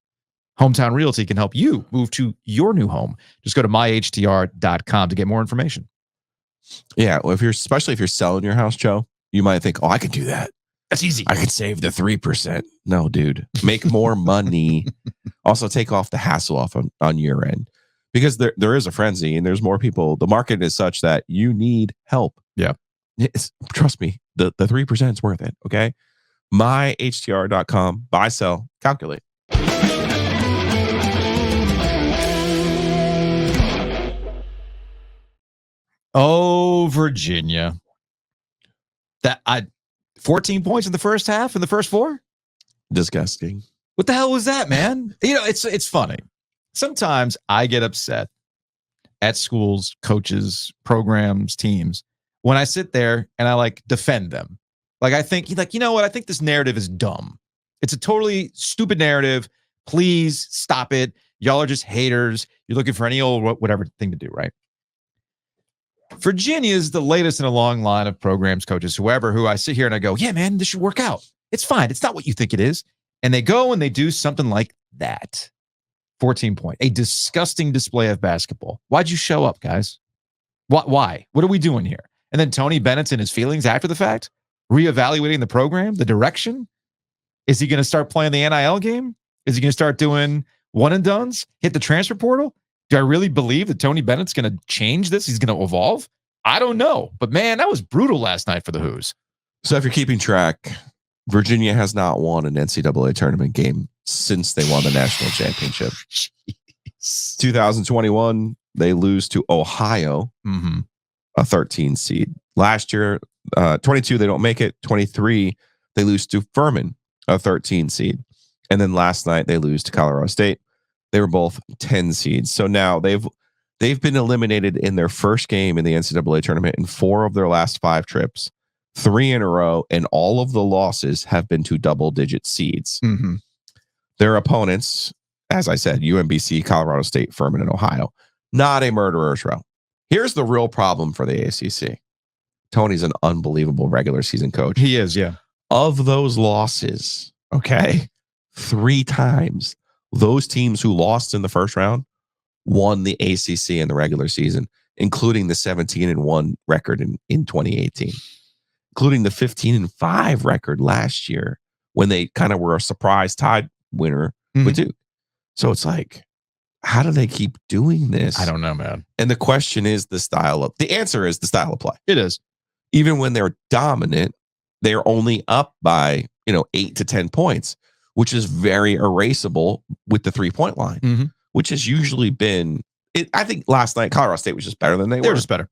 Hometown Realty can help you move to your new home. Just go to myhtr.com to get more information. Yeah, well, especially if you're selling your house, Joe, you might think, oh, I can do that. That's easy. I could save the 3%. No, dude, make more money. Also take off the hassle off on your end because there is a frenzy and there's more people. The market is such that you need help. Yeah. Trust me, the 3% is worth it. Okay. myhtr.com, buy, sell, calculate. Oh, Virginia. 14 points in the first half in the first 4? Disgusting. What the hell was that, man? You know, it's funny. Sometimes I get upset at schools, coaches, programs, teams when I sit there and I like defend them. Like I think, you know what? I think this narrative is dumb. It's a totally stupid narrative, Please stop it. Y'all are just haters. You're looking for any old whatever thing to do, right? Virginia is the latest in a long line of programs, coaches, whoever, who I sit here and I go, yeah, man, this should work out. It's fine. It's not what you think it is. And they go and they do something like that. 14 point. A disgusting display of basketball. Why'd you show up, guys? Why? What are we doing here? And then Tony Bennett's in his feelings after the fact, reevaluating the program, the direction. Is he going to start playing the NIL game? Is he going to start doing one and dones? Hit the transfer portal? Do I really believe that Tony Bennett's going to change this? He's going to evolve? I don't know. But man, that was brutal last night for the Hoos. So if you're keeping track, Virginia has not won an NCAA tournament game since they won the national championship. 2021, they lose to Ohio, a 13 seed. Last year, 22, they don't make it. 23, they lose to Furman, a 13 seed. And then last night, they lose to Colorado State. They were both 10 seeds. So now they've been eliminated in their first game in the NCAA tournament in 4 of their last 5 trips, 3 in a row, and all of the losses have been to double-digit seeds. Their opponents, as I said, UMBC, Colorado State, Furman, and Ohio. Not a murderer's row. Here's the real problem for the ACC. Tony's an unbelievable regular season coach. He is, yeah. Of those losses, okay, 3 times, those teams who lost in the first round won the ACC in the regular season, including the 17-1 record in 2018, including the 15-5 record last year when they kind of were a surprise tide winner with Duke. So it's like, how do they keep doing this? I don't know, man. And the question is the answer is the style of play. It is. Even when they're dominant, they're only up by, 8 to 10 points, which is very erasable with the 3-point line, which has usually been, I think last night, Colorado State was just better than they were. They were just better.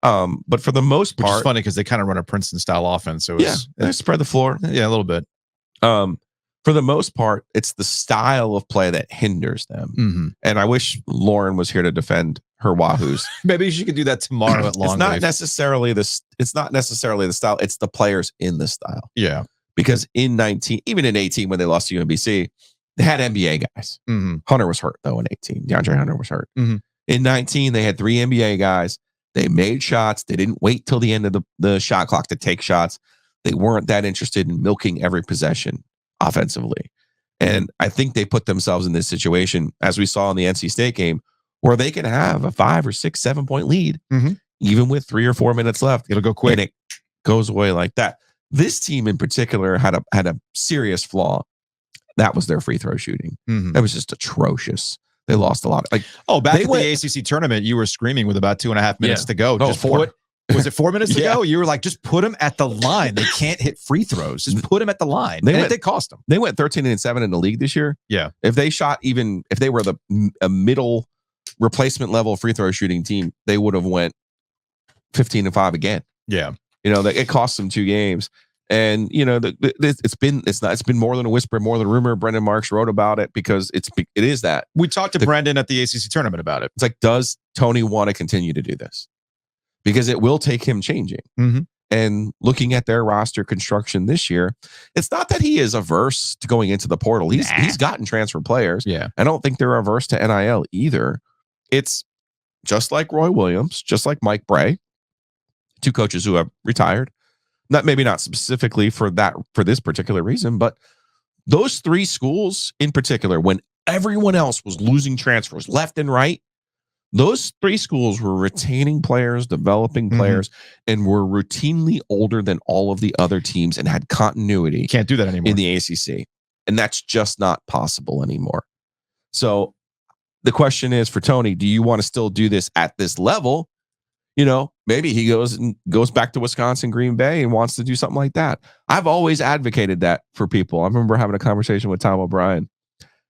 But for the most part, which is funny because they kind of run a Princeton style offense. So they spread the floor. Yeah, a little bit. For the most part, it's the style of play that hinders them. And I wish Lauren was here to defend her Wahoos. Maybe she could do that tomorrow at Long. It's not necessarily the style. It's the players in the style. Yeah. Because in 18, when they lost to UMBC, they had NBA guys. Hunter was hurt though in 18. DeAndre Hunter was hurt. In 19, they had 3 NBA guys. They made shots. They didn't wait till the end of the shot clock to take shots. They weren't that interested in milking every possession offensively. And I think they put themselves in this situation, as we saw in the NC State game, where they can have a 5 or 6, 7 point lead, even with 3 or 4 minutes left. It'll go quick. And it goes away like that. This team in particular had a serious flaw. That was their free throw shooting. That was just atrocious. They lost a lot. Back at the ACC tournament, you were screaming with about 2.5 minutes to go. No, 4. Was it 4 minutes to go? You were like, just put them at the line. They can't hit free throws. Just put them at the line. They cost them. They went 13-7 in the league this year. Yeah. If they were a middle replacement level free throw shooting team, they would have went 15-5 again. Yeah. It cost them 2 games. And it's been more than a whisper, more than a rumor. Brendan Marks wrote about it because it is that. We talked to Brendan at the ACC tournament about it. It's like, does Tony want to continue to do this? Because it will take him changing. And looking at their roster construction this year, it's not that he is averse to going into the portal. He's gotten transfer players. Yeah. I don't think they're averse to NIL either. It's just like Roy Williams, just like Mike Bray, 2 coaches who have retired. Maybe not specifically for this particular reason, but those 3 schools in particular, when everyone else was losing transfers left and right, those 3 schools were retaining players, developing players, and were routinely older than all of the other teams and had continuity. Can't do that anymore in the ACC. And that's just not possible anymore. So the question is for Tony, do you want to still do this at this level? Maybe he goes back to Wisconsin, Green Bay, and wants to do something like that. I've always advocated that for people. I remember having a conversation with Tom O'Brien.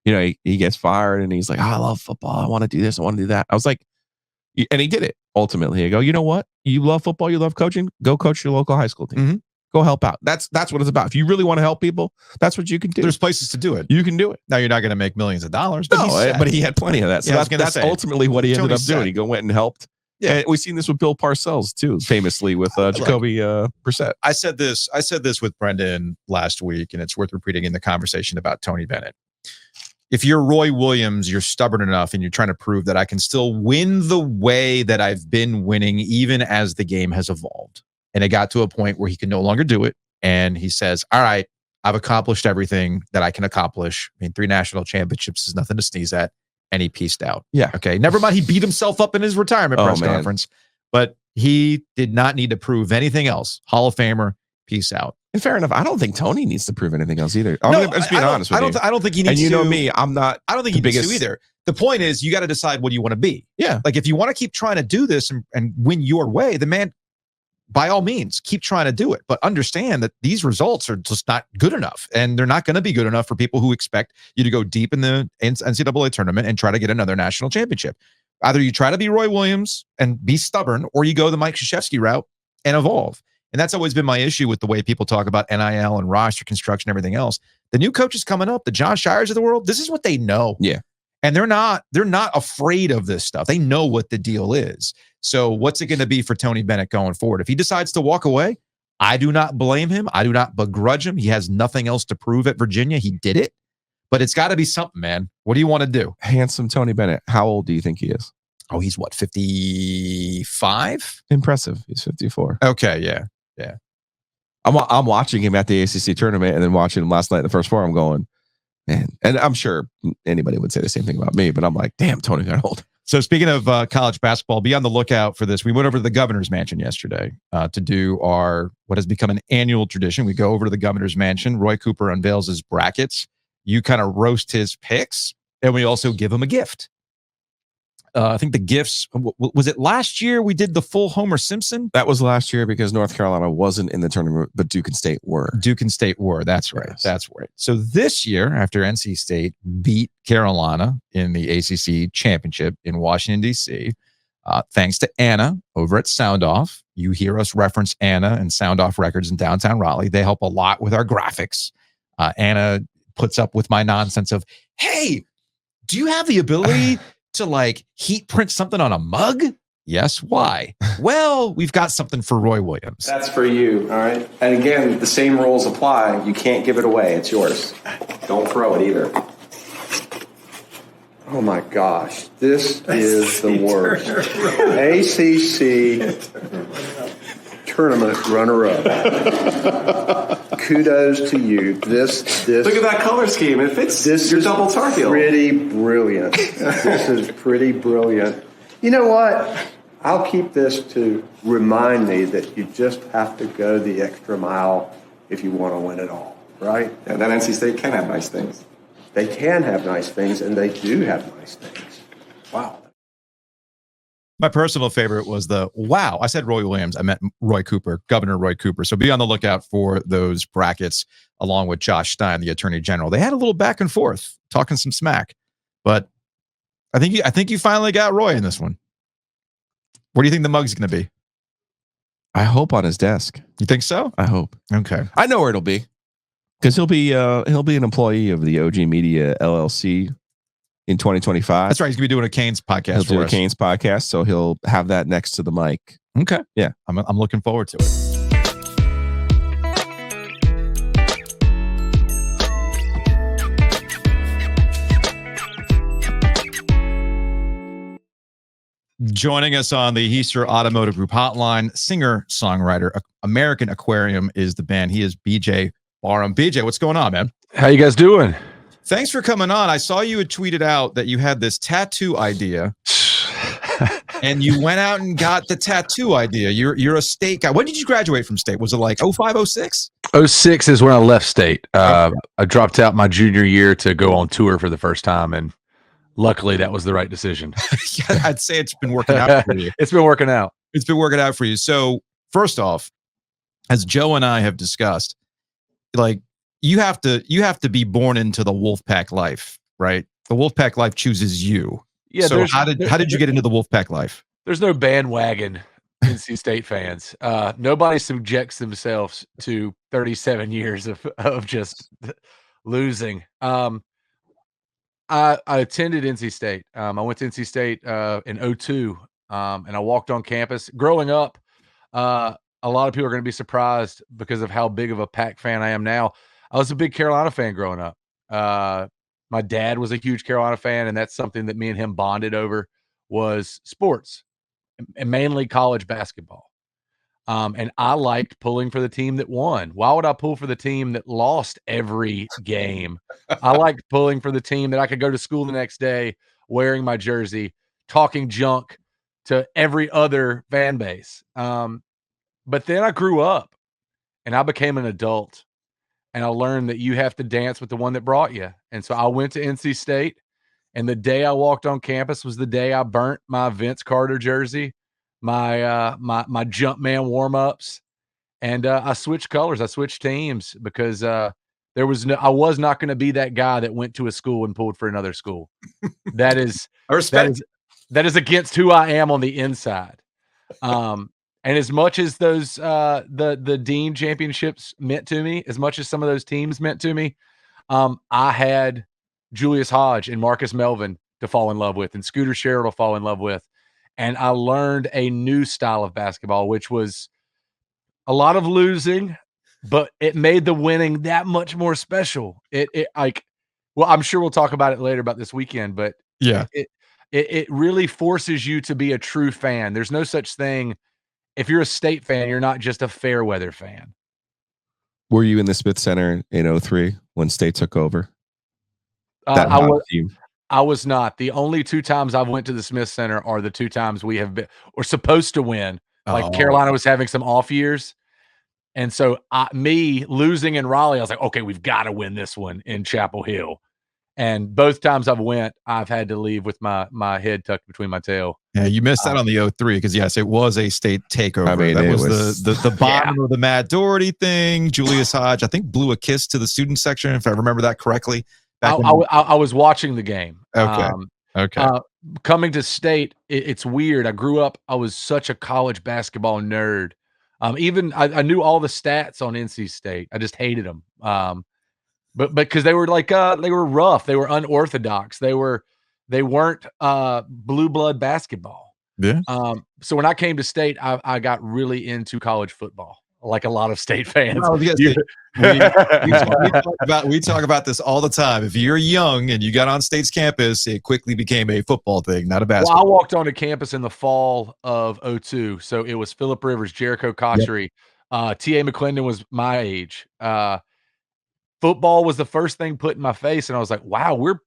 He gets fired and he's like, I love football. I want to do this. I want to do that. I was like, and he did it ultimately. I go, you know what? You love football. You love coaching. Go coach your local high school team. Go help out. That's what it's about. If you really want to help people, that's what you can do. There's places to do it. You can do it. Now you're not going to make millions of dollars, but he had plenty of that. So that's ultimately what he ended up doing. He went and helped. Yeah, and we've seen this with Bill Parcells too, famously with Jacoby Brissett. I said this with Brendan last week, and it's worth repeating in the conversation about Tony Bennett. if you're Roy Williams, you're stubborn enough and you're trying to prove that I can still win the way that I've been winning, even as the game has evolved. And it got to a point where he could no longer do it. And he says, all right, I've accomplished everything that I can accomplish. I mean, 3 national championships is nothing to sneeze at. And he pieced out. Yeah. Okay. Never mind. He beat himself up in his retirement press conference, but he did not need to prove anything else. Hall of Famer, peace out. And fair enough. I don't think Tony needs to prove anything else either. I'm just being honest with you. I don't think he needs to. And you know me, I'm not. I don't think he needs to either. The point is, you got to decide what you want to be. Yeah. Like if you want to keep trying to do this and win your way, the man, by all means, keep trying to do it. But understand that these results are just not good enough. And they're not going to be good enough for people who expect you to go deep in the NCAA tournament and try to get another national championship. Either you try to be Roy Williams and be stubborn, or you go the Mike Krzyzewski route and evolve. And that's always been my issue with the way people talk about NIL and roster construction and everything else. The new coaches coming up, the John Shires of the world, this is what they know. Yeah. And they're not afraid of this stuff. They know what the deal is. So what's it going to be for Tony Bennett going forward? If he decides to walk away, I do not blame him. I do not begrudge him. He has nothing else to prove at Virginia. He did it. But it's got to be something, man. What do you want to do? Handsome Tony Bennett. How old do you think he is? Oh, he's what, 55? Impressive. He's 54. Okay, yeah. Yeah. I'm watching him at the ACC tournament and then watching him last night in the first four. I'm going, man. And I'm sure anybody would say the same thing about me, but I'm like, damn, Tony got old. So speaking of college basketball, be on the lookout for this. We went over to the governor's mansion yesterday to do our, what has become an annual tradition. We go over to the governor's mansion. Roy Cooper unveils his brackets. You kind of roast his picks, and we also give him a gift. I think the gifts, was it last year we did the full Homer Simpson? That was last year because North Carolina wasn't in the tournament, but Duke and State were. Duke and State were. That's right. Yes. That's right. So this year, after NC State beat Carolina in the ACC championship in Washington, D.C., thanks to Anna over at Sound Off. You hear us reference Anna and Sound Off Records in downtown Raleigh. They help a lot with our graphics. Anna puts up with my nonsense of, hey, do you have the ability to like heat print something on a mug? Yes. Why? Well, we've got something for Roy Williams. That's for you. All right. And again, the same rules apply. You can't give it away. It's yours. Don't throw it either. Oh my gosh. This is the worst. ACC tournament runner-up. Kudos to you. This look at that color scheme. It fits your double tar heel. Pretty brilliant. This is pretty brilliant. You know what? I'll keep this to remind me that you just have to go the extra mile if you want to win it all, right? Yeah, that NC State can have nice things. They can have nice things, and they do have nice things. Wow. My personal favorite was I said Roy Williams. I meant Roy Cooper, Governor Roy Cooper. So be on the lookout for those brackets along with Josh Stein, the Attorney General. They had a little back and forth, talking some smack. But I think you finally got Roy in this one. Where do you think the mug's going to be? I hope on his desk. You think so? I hope. Okay. I know where it'll be. Because he'll be an employee of the OG Media LLC in 2025. That's right. He's gonna be doing a Canes podcast. He'll do a Canes podcast, so he'll have that next to the mic. Okay. Yeah, I'm looking forward to it. Joining us on the Heister Automotive Group hotline, singer-songwriter, American Aquarium is the band. He is BJ Barham. BJ, what's going on, man? How you guys doing? Thanks for coming on. I saw you had tweeted out that you had this tattoo idea, and you went out and got the tattoo idea. You're a state guy. When did you graduate from state? Was it like 05, 06? 06 is when I left state. I dropped out my junior year to go on tour for the first time, and luckily that was the right decision. Yeah, I'd say it's been working out for you. It's been working out. It's been working out for you. So first off, as Joe and I have discussed, like you have to be born into the Wolfpack life, right? The Wolfpack life chooses you. Yeah. So how did you get into the Wolfpack life? There's no bandwagon NC State fans. Nobody subjects themselves to 37 years of just losing. I attended NC State. I went to NC State in 2002, and I walked on campus. Growing up, a lot of people are going to be surprised because of how big of a Pack fan I am now. I was a big Carolina fan growing up. My dad was a huge Carolina fan, and that's something that me and him bonded over was sports, and mainly college basketball. And I liked pulling for the team that won. Why would I pull for the team that lost every game? I liked pulling for the team that I could go to school the next day wearing my jersey, talking junk to every other fan base. But then I grew up and I became an adult, and I learned that you have to dance with the one that brought you. And so I went to NC State, and the day I walked on campus was the day I burnt my Vince Carter jersey, my Jumpman warm-ups, and I switched colors. I switched teams because I was not going to be that guy that went to a school and pulled for another school. That is I respect. that is against who I am on the inside. And as much as those the Dean championships meant to me, as much as some of those teams meant to me, I had Julius Hodge and Marcus Melvin to fall in love with, and Scooter Sherrill to fall in love with. And I learned a new style of basketball, which was a lot of losing, but it made the winning that much more special. Well, I'm sure we'll talk about it later about this weekend, but Yeah. it really forces you to be a true fan. There's no such thing. If you're a State fan, you're not just a fair weather fan. Were you in the Smith Center in 2003 when State took over? I was not. The only 2 times I've went to the Smith Center are the 2 times we have been or supposed to win. Like Carolina was having some off years. And so me losing in Raleigh, I was like, okay, we've got to win this one in Chapel Hill. And both times I've went, I've had to leave with my head tucked between my tail. Yeah, you missed out on the 2003 because yes, it was a State takeover. I mean, that it was the bottom of the Matt Doherty thing. Julius Hodge, I think, blew a kiss to the student section, if I remember that correctly. I was watching the game. Okay. Okay. Coming to State, it's weird. I grew up, I was such a college basketball nerd. Even I knew all the stats on NC State. I just hated them. But because they were they were rough, they were unorthodox, they weren't blue blood basketball. Yeah. So when I came to State, I got really into college football, like a lot of State fans. Well, we talk about this all the time. If you're young and you got on State's campus, it quickly became a football thing, not a basketball. Well, I walked onto campus in the fall of 2002, so it was Phillip Rivers, Jericho Cotchery, T.A. McClendon was my age. Football was the first thing put in my face, and I was like, wow, we're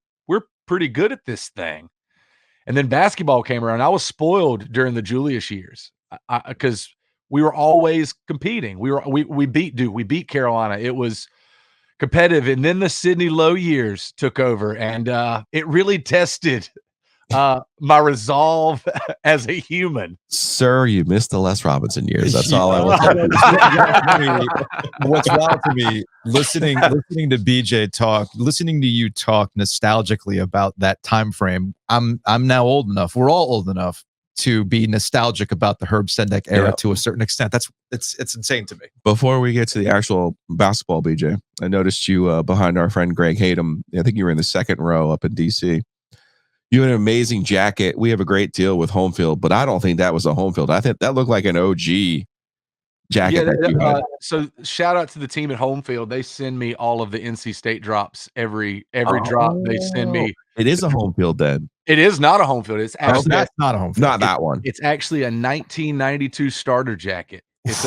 pretty good at this thing. And then basketball came around. I was spoiled during the Julius years because we were always competing. We beat Duke, we beat Carolina. It was competitive. And then the Sidney Lowe years took over, and it really tested my resolve as a human. Sir, you missed the Les Robinson years. That's all I want. What's wild to me, listening to BJ talk, listening to you talk nostalgically about that time frame. I'm now old enough. We're all old enough to be nostalgic about the Herb Sendek era to a certain extent. It's insane to me. Before we get to the actual basketball, BJ, I noticed you behind our friend Greg Hayden. I think you were in the second row up in DC. You have an amazing jacket. We have a great deal with Home Field, but I don't think that was a Home Field. I think that looked like an OG jacket. Yeah, so shout out to the team at Home Field. They send me all of the NC State drops. Every drop they send me. It is a Home Field then. It is not a Home Field. It's actually that's not a Home Field. Not that one. It's actually a 1992 starter jacket. It's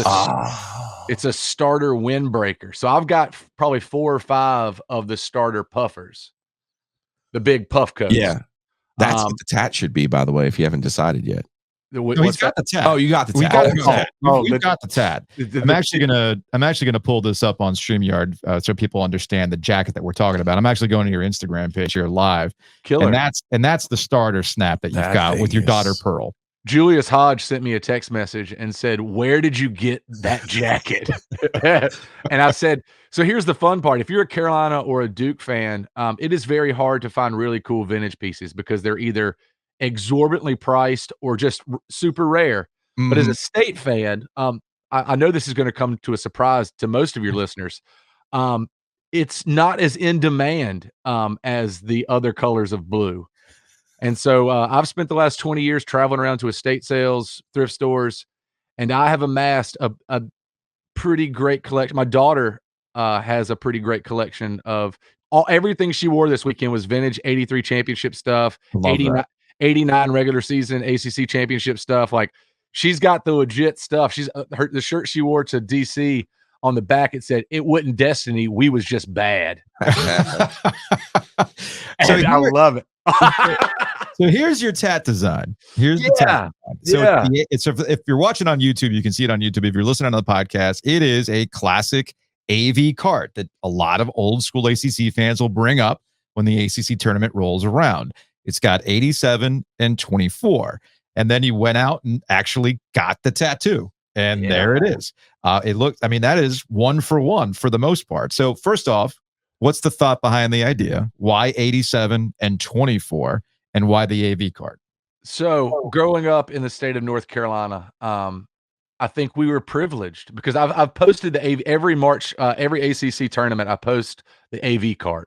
a starter windbreaker. So I've got probably 4 or 5 of the starter puffers, the big puff coats. Yeah. That's what the tat should be, by the way, if you haven't decided yet. He's got the tat. Oh, you got the tat. We've got the tat. I'm actually gonna pull this up on StreamYard so people understand the jacket that we're talking about. I'm actually going to your Instagram page here live. Killer. And that's the starter snap that you've got with your daughter Pearl. Julius Hodge sent me a text message and said, "Where did you get that jacket?" And I said, so here's the fun part. If you're a Carolina or a Duke fan, it is very hard to find really cool vintage pieces because they're either exorbitantly priced or just super rare. Mm-hmm. But as a State fan, I know this is going to come to a surprise to most of your listeners. It's not as in demand as the other colors of blue. And so I've spent the last 20 years traveling around to estate sales, thrift stores, and I have amassed a pretty great collection. My daughter has a pretty great collection of everything she wore this weekend was vintage 83 championship stuff, 89 regular season ACC championship stuff. Like, she's got the legit stuff. She's the shirt she wore to DC, on the back it said, "It wasn't destiny, we was just bad." So I love it. So here's your tat design. Here's the tat design. So if you're watching on YouTube, you can see it on YouTube. If you're listening on the podcast, it is a classic AV cart that a lot of old school ACC fans will bring up when the ACC tournament rolls around. It's got 87 and 24. And then he went out and actually got the tattoo. And there it is. It looked, I mean, that is 1 for 1 for the most part. So first off, what's the thought behind the idea? Why 87 and 24? And why the AV card? So growing up in the state of North Carolina, I think we were privileged because I've posted the AV every March, every ACC tournament. I post the AV card,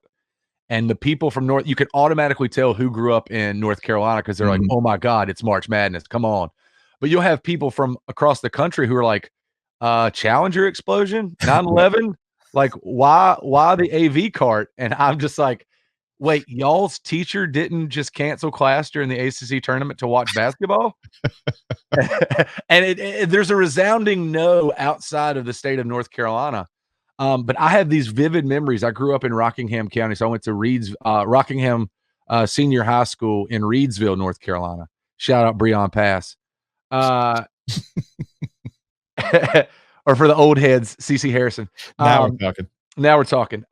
and the people from North, you can automatically tell who grew up in North Carolina because they're like, "Oh my God, it's March Madness! Come on!" But you'll have people from across the country who are like, "Challenger explosion, 9/11, like why the AV cart?" And I'm just like, wait, y'all's teacher didn't just cancel class during the ACC tournament to watch basketball? And there's a resounding no outside of the state of North Carolina. But I have these vivid memories. I grew up in Rockingham County, so I went to Rockingham Senior High School in Reedsville, North Carolina. Shout out Breon Pass. Or for the old heads, CC Harrison. Now we're talking. Now we're talking.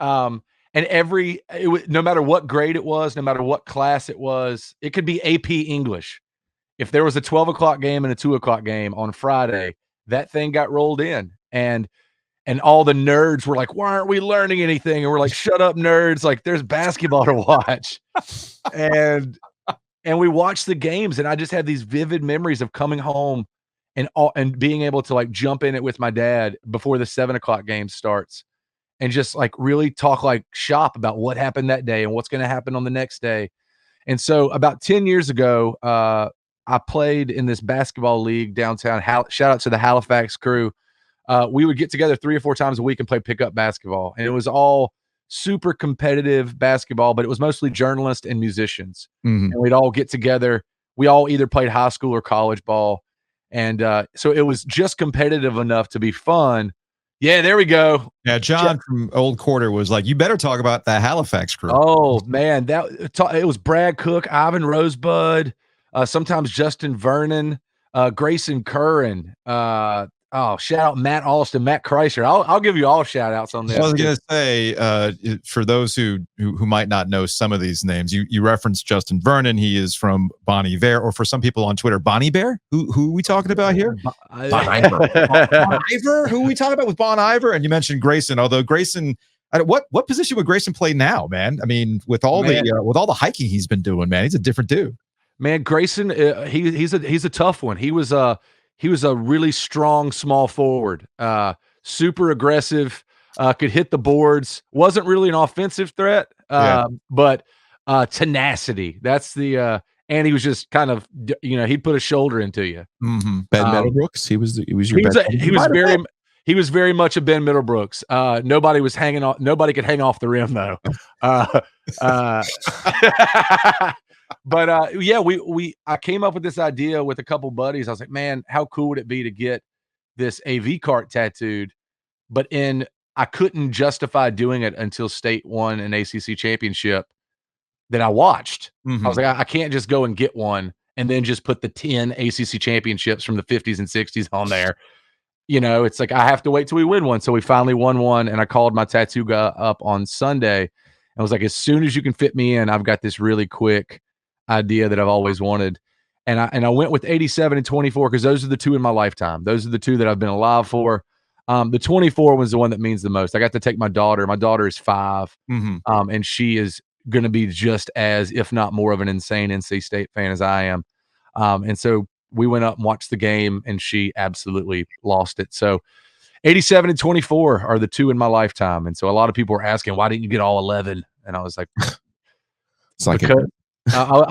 And no matter what grade it was, no matter what class it was, it could be AP English. If there was a 12 o'clock game and a 2 o'clock game on Friday, that thing got rolled in. And all the nerds were like, "Why aren't we learning anything?" And we're like, "Shut up, nerds. Like, there's basketball to watch." and we watched the games, and I just had these vivid memories of coming home and being able to like jump in it with my dad before the 7 o'clock game starts. And just like really talk like shop about what happened that day and what's going to happen on the next day. And so about 10 years ago, I played in this basketball league downtown. Shout out to the Halifax crew. We would get together 3 or 4 times a week and play pickup basketball. And it was all super competitive basketball, but it was mostly journalists and musicians. And we'd all get together. We all either played high school or college ball. And so it was just competitive enough to be fun. Yeah, there we go. Yeah, John from Old Quarter was like, "You better talk about that Halifax crew." Oh man, it was Brad Cook, Ivan Rosebud, sometimes Justin Vernon, Grayson Curran. Shout out Matt Alston, Matt Kreischer. I'll give you all shout outs on this. I was going to say, for those who might not know some of these names, you referenced Justin Vernon. He is from Bon Iver, or for some people on Twitter, Bonnie Bear. Who are we talking about here? Bon Iver. Bon Iver? Who are we talking about with Bon Iver? And you mentioned Grayson, although Grayson, what position would Grayson play now, man? I mean, with all the hiking he's been doing, man, he's a different dude. Man, Grayson, he's a tough one. He was a really strong small forward, super aggressive, could hit the boards, wasn't really an offensive threat, but tenacity. That's and he was just kind of, he'd put a shoulder into you. Ben Middlebrooks, he was very much a Ben Middlebrooks. Nobody could hang off the rim though. But I came up with this idea with a couple buddies. I was like, man, how cool would it be to get this AV cart tattooed? But I couldn't justify doing it until State won an ACC championship that I watched. I was like, I can't just go and get one and then just put the 10 ACC championships from the 50s and 60s on there. It's like, I have to wait till we win one. So we finally won one, and I called my tattoo guy up on Sunday. I was like, as soon as you can fit me in, I've got this really quick idea that I've always wanted. And I went with 87 and 24 because those are the 2 in my lifetime. Those are the 2 that I've been alive for. The 24 was the one that means the most. I got to take my daughter. My daughter is 5, and she is going to be just as, if not more, of an insane NC State fan as I am. And so we went up and watched the game, and she absolutely lost it. So 87 and 24 are the 2 in my lifetime. And so a lot of people were asking, why didn't you get all 11? And I was like, I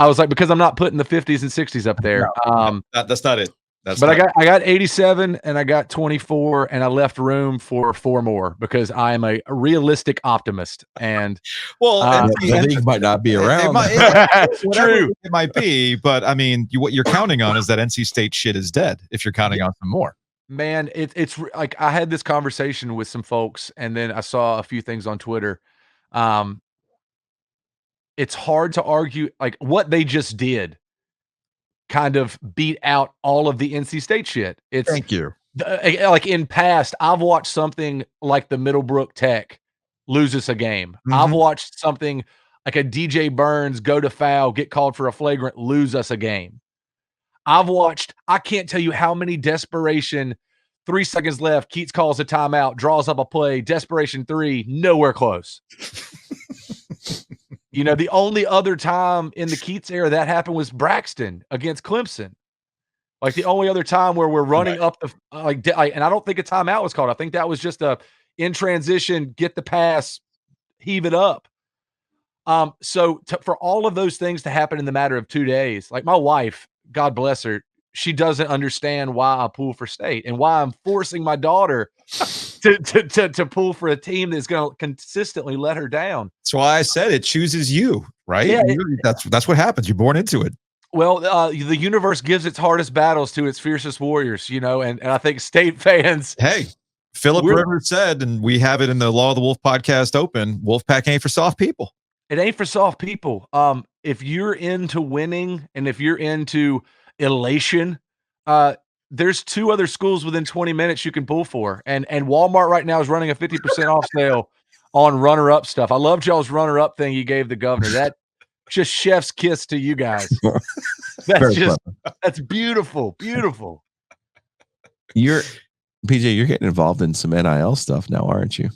was like, because I'm not putting the 50s and 60s up there. No, that's not it. But I got 87 and I got 24 and I left room for 4 more because I am a realistic optimist. And the league might not be around. True, it might be, but I mean, what you're counting on is that NC State shit is dead. If you're counting on some more, man, it's like I had this conversation with some folks, and then I saw a few things on Twitter. It's hard to argue like what they just did. Kind of beat out all of the NC State shit. Thank you. Like in past, I've watched something like the Middlebrook Tech lose us a game. Mm-hmm. I've watched something like a DJ Burns go to foul, get called for a flagrant, lose us a game. I've watched, I can't tell you how many desperation 3 seconds left. Keats calls a timeout, draws up a play, desperation 3, nowhere close. You know, the only other time in the Keats era that happened was Braxton against Clemson. Like the only other time where we're running up the and I don't think a timeout was called. I think that was just a in transition, get the pass, heave it up. So for all of those things to happen in the matter of 2 days, like my wife, God bless her, she doesn't understand why I pull for State and why I'm forcing my daughter to pull for a team that's going to consistently let her down. That's why I said it chooses you, right? Yeah, that's what happens. You're born into it. Well, the universe gives its hardest battles to its fiercest warriors, you know, and I think State fans. Hey, Philip Rivers said, and we have it in the Law of the Wolf podcast open, Wolfpack ain't for soft people. It ain't for soft people. If you're into winning and if you're into elation, there's 2 other schools within 20 minutes you can pull for. And Walmart right now is running a 50% off sale on runner-up stuff. I loved y'all's runner-up thing you gave the governor. That just chef's kiss to you guys. That's beautiful, beautiful. PJ, you're getting involved in some NIL stuff now, aren't you?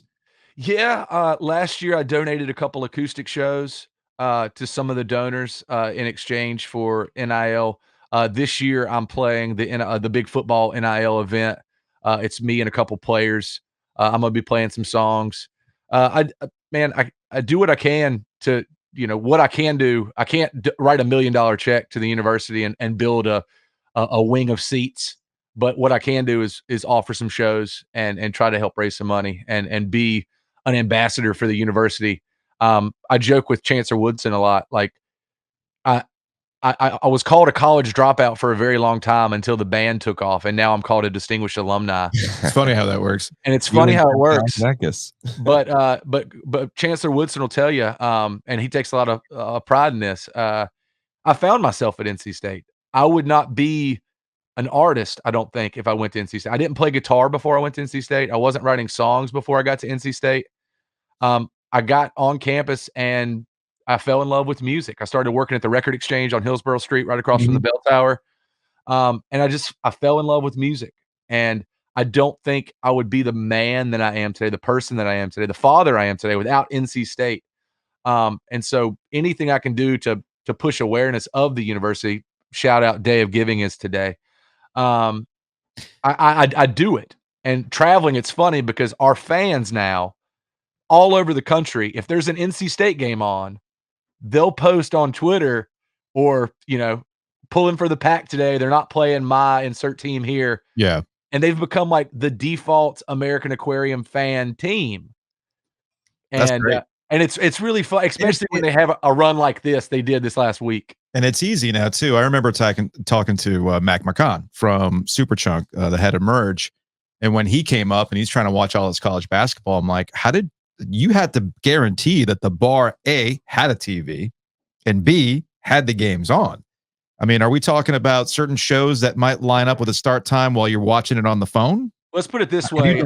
Yeah, last year I donated a couple acoustic shows to some of the donors in exchange for NIL. This year I'm playing the big football NIL event. It's me and a couple players. I'm gonna be playing some songs. I do what I can to, you know, what I can do. I can't write $1 million check to the university and build a wing of seats, but what I can do is offer some shows and try to help raise some money and be an ambassador for the university. I joke with Chancellor Woodson a lot. Like I was called a college dropout for a very long time until the band took off, and now I'm called a distinguished alumni. It's funny how that works. And it's funny how it works. But Chancellor Woodson will tell you, and he takes a lot of pride in this. I found myself at NC State. I would not be an artist, I don't think, if I went to NC State. I didn't play guitar before I went to NC State. I wasn't writing songs before I got to NC State. I got on campus and I fell in love with music. I started working at the Record Exchange on Hillsborough Street, right across from the Bell Tower. And I fell in love with music. And I don't think I would be the man that I am today, the person that I am today, the father I am today without NC State. And so anything I can do to push awareness of the university, shout out Day of Giving is today. I do it. And traveling, it's funny because our fans now all over the country, if there's an NC State game on, they'll post on Twitter or, you know, pulling for the pack today. They're not playing my insert team here. Yeah. And they've become like the default American Aquarium fan team. That's great. And it's really fun, especially when they have a run like they did this last week. And it's easy now too. I remember talking to Mac McCon from Superchunk, the head of Merge. And when he came up and he's trying to watch all his college basketball, I'm like, you had to guarantee that the bar A had a TV and B had the games on. I mean, are we talking about certain shows that might line up with a start time while you're watching it on the phone? Let's put it this way.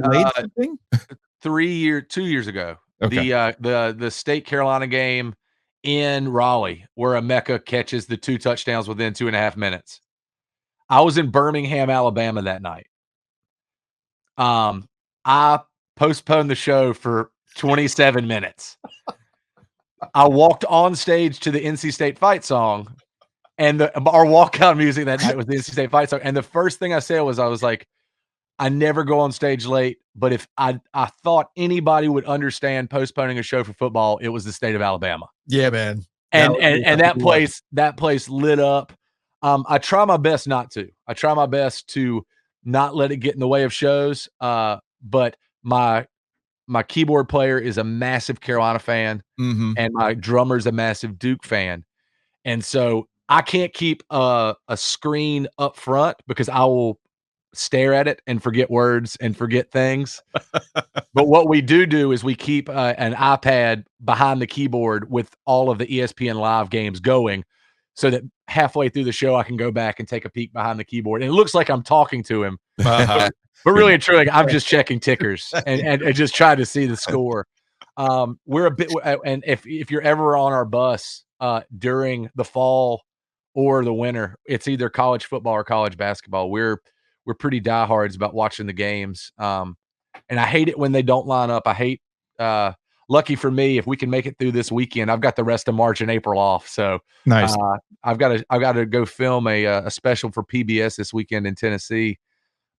2 years ago, okay. The State Carolina game in Raleigh, where Emeka catches the 2 touchdowns within 2.5 minutes. I was in Birmingham, Alabama that night. I postponed the show for 27 minutes. I walked on stage to the NC State fight song, and our walkout music that night was the NC State fight song. And the first thing I said was, I was like, I never go on stage late, but if I thought anybody would understand postponing a show for football, it was the state of Alabama. Yeah, man. And that place lit up. I try my best not to. I try my best to not let it get in the way of shows. But my keyboard player is a massive Carolina fan, and my drummer's a massive Duke fan. And so I can't keep a screen up front because I will stare at it and forget words and forget things. But what we do is we keep an iPad behind the keyboard with all of the ESPN live games going, so that halfway through the show I can go back and take a peek behind the keyboard. And it looks like I'm talking to him, but really and truly, I'm just checking tickers and just trying to see the score. We're a bit, and if you're ever on our bus during the fall or the winter, it's either college football or college basketball. We're pretty diehards about watching the games. And I hate it when they don't line up. I hate, lucky for me, if we can make it through this weekend, I've got the rest of March and April off. So Nice. I've got to go film a special for PBS this weekend in Tennessee,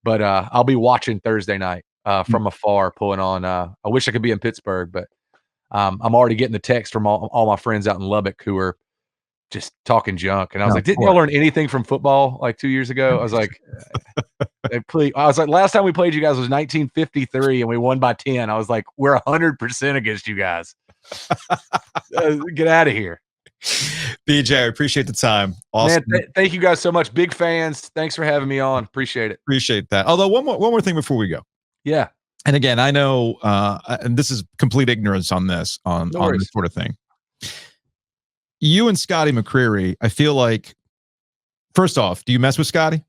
but I'll be watching Thursday night from afar, pulling on. I wish I could be in Pittsburgh, but I'm already getting the text from all my friends out in Lubbock who are just talking junk. And I was like, didn't y'all learn anything from football like 2 years ago? I was like, last time we played you guys was 1953 and we won by 10. I was like, we're 100% against you guys. Get out of here. BJ, I appreciate the time. Awesome. Man, thank you guys so much. Big fans. Thanks for having me on. Appreciate it. Appreciate that. Although one more thing before we go. Yeah. And again, I know, and this is complete ignorance on this, on this sort of thing. You and Scotty McCreery, I feel like, first off, do you mess with Scotty?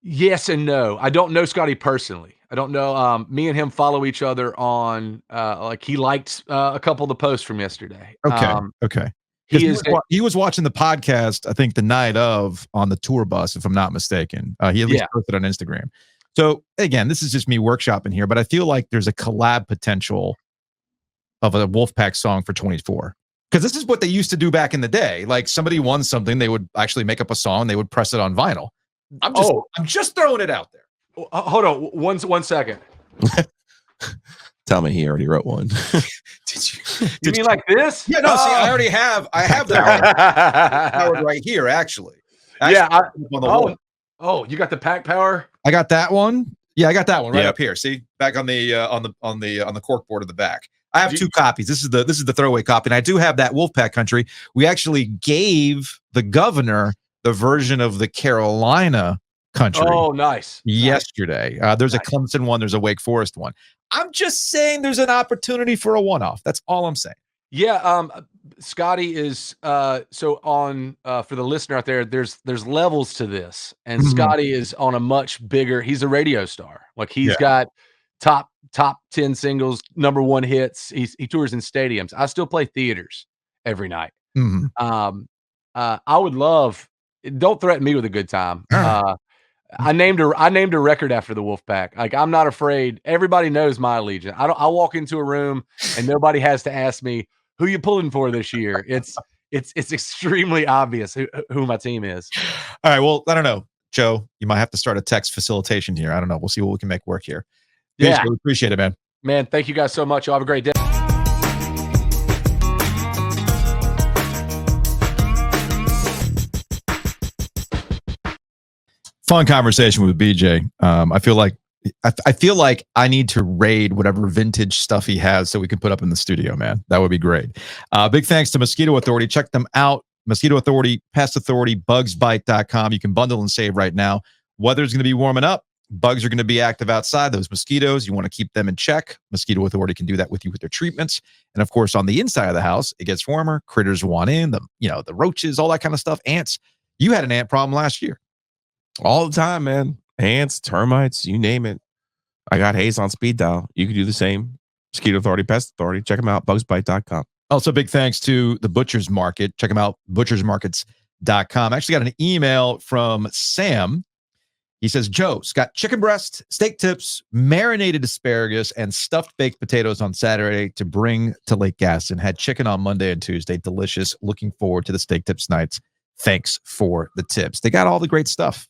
Yes and no. I don't know Scotty personally. I don't know. Me and him follow each other on, like he liked a couple of the posts from yesterday. Okay. He was watching the podcast, I think the night of, on the tour bus, if I'm not mistaken. He at least posted on Instagram. So again, this is just me workshopping here, but I feel like there's a collab potential of a Wolfpack song for 24. Because this is what they used to do back in the day. Like somebody won something, they would actually make up a song, they would press it on vinyl. I'm just throwing it out there. Hold on, one second. Tell me he already wrote one. You mean like this? Yeah, no. See, I already have. I have that one right here, actually. You got the Pack Power. I got that one. Yeah, I got that one right up here. See, back on the cork board of the back. I have two copies. This is the throwaway copy, and I do have that Wolfpack Country. We actually gave the governor the version of the Carolina Country. Oh, nice. Yesterday. There's a Clemson one. There's a Wake Forest one. I'm just saying there's an opportunity for a one-off. That's all I'm saying. Yeah. Scotty is so on for the listener out there. There's levels to this, and Scotty is on a much bigger. He's a radio star. Like he's got top 10 singles, number one hits. He tours in stadiums. I still play theaters every night. I would love. Don't threaten me with a good time. I named a record after the Wolfpack. Like I'm not afraid. Everybody knows my allegiance. I walk into a room and nobody has to ask me who you pulling for this year. It's extremely obvious who my team is. All right. Well, I don't know, Joe. You might have to start a text facilitation here. I don't know. We'll see what we can make work here. Yeah, we appreciate it, man. Man, thank you guys so much. Y'all have a great day. Fun conversation with BJ. I feel like I need to raid whatever vintage stuff he has so we can put up in the studio, man. That would be great. Big thanks to Mosquito Authority. Check them out. Mosquito Authority, Pest Authority, bugsbite.com. You can bundle and save right now. Weather's going to be warming up. Bugs are going to be active outside. Those mosquitoes, you want to keep them in check. Mosquito Authority can do that with you with their treatments. And of course, on the inside of the house, it gets warmer. Critters want in, the roaches, all that kind of stuff. Ants. You had an ant problem last year. All the time, man. Ants, termites, you name it. I got Hayes on speed dial. You can do the same. Mosquito Authority, Pest Authority. Check them out. Bugsbite.com. Also, big thanks to the Butcher's Market. Check them out. Butchersmarkets.com. I actually got an email from Sam. He says, Joe's got chicken breast, steak tips, marinated asparagus, and stuffed baked potatoes on Saturday to bring to Lake Gaston. Had chicken on Monday and Tuesday. Delicious. Looking forward to the steak tips nights. Thanks for the tips. They got all the great stuff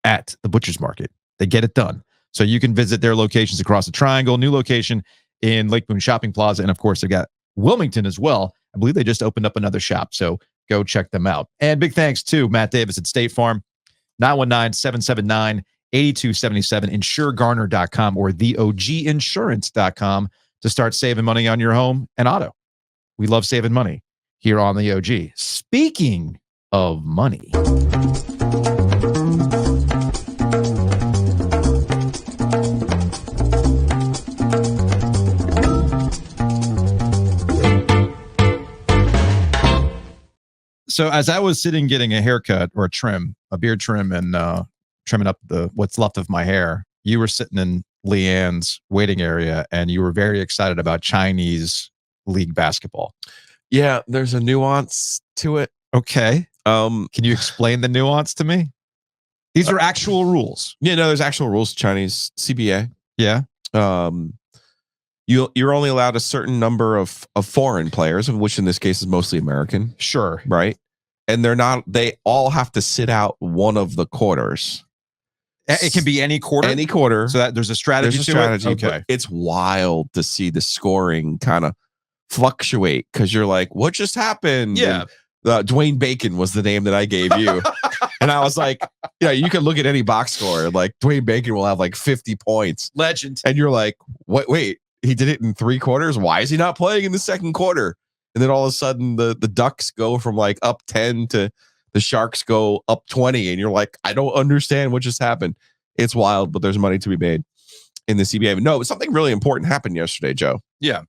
at the Butcher's Market. They get it done. So you can visit their locations across the triangle, new location in Lake Boone Shopping Plaza. And of course, they've got Wilmington as well. I believe they just opened up another shop. So Go check them out. And big thanks to Matt Davis at State Farm, 919-779-8277, insuregarner.com or theoginsurance.com to start saving money on your home and auto. We love saving money here on the OG. Speaking of money. So as I was sitting getting a haircut or a beard trim, and trimming up what's left of my hair, you were sitting in Leanne's waiting area, and you were very excited about Chinese league basketball. Yeah, there's a nuance to it. Okay. Can you explain the nuance to me? These are actual rules. Yeah, no, there's actual rules. Chinese CBA. Yeah. You're only allowed a certain number of foreign players, which in this case is mostly American. Sure. Right. And they all have to sit out one of the quarters. It can be any quarter. Any quarter. So that there's a strategy. Okay. It's wild to see the scoring kind of fluctuate because you're like, what just happened? Yeah. And, Dwayne Bacon was the name that I gave you. And I was like, yeah, you can look at any box score. Like Dwayne Bacon will have like 50 points. Legend. And you're like, wait, he did it in 3 quarters. Why is he not playing in the second quarter? And then all of a sudden the Ducks go from like up 10 to the Sharks go up 20. And you're like, I don't understand what just happened. It's wild, but there's money to be made in the CBA. No, something really important happened yesterday, Joe. Yeah.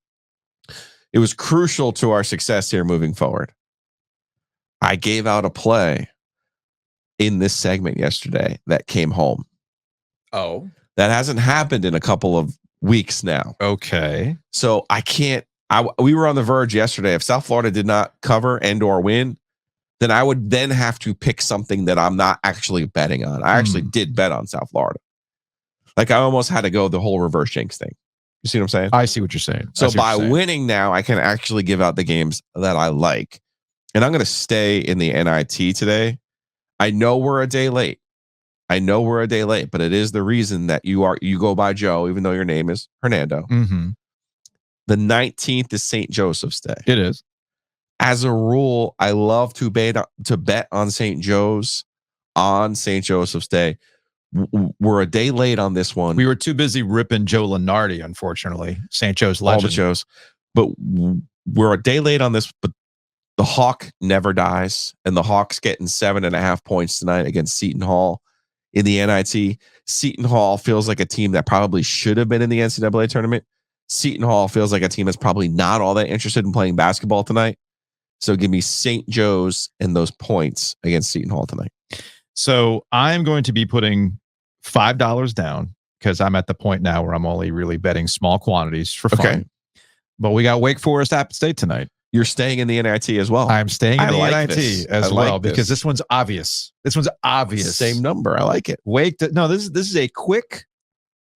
It was crucial to our success here moving forward. I gave out a play in this segment yesterday that came home. Oh. That hasn't happened in a couple of weeks now. Okay. So we were on the verge yesterday. If South Florida did not cover and or win, then I would then have to pick something that I'm not actually betting on. I actually did bet on South Florida. Like I almost had to go the whole reverse jinx thing. You see what I'm saying? I see what you're saying. So by winning now, I can actually give out the games that I like. And I'm going to stay in the NIT today. I know we're a day late. But it is the reason that you go by Joe, even though your name is Hernando. Mm-hmm. The 19th is St. Joseph's Day. It is. As a rule, I love to bet on St. Joe's on St. Joseph's Day. We're a day late on this one. We were too busy ripping Joe Lunardi, unfortunately. St. Joe's legend. All the Joes. But we're a day late on this, but the Hawk never dies. And the Hawks getting 7.5 points tonight against Seton Hall in the NIT. Seton Hall feels like a team that probably should have been in the NCAA tournament. Seton Hall feels like a team that's probably not all that interested in playing basketball tonight. So give me St. Joe's and those points against Seton Hall tonight. So I'm going to be putting $5 down because I'm at the point now where I'm only really betting small quantities for fun. Okay. But we got Wake Forest App State tonight. You're staying in the NIT as well. I'm staying in the NIT as well because this one's obvious. Same number. I like it. This is a quick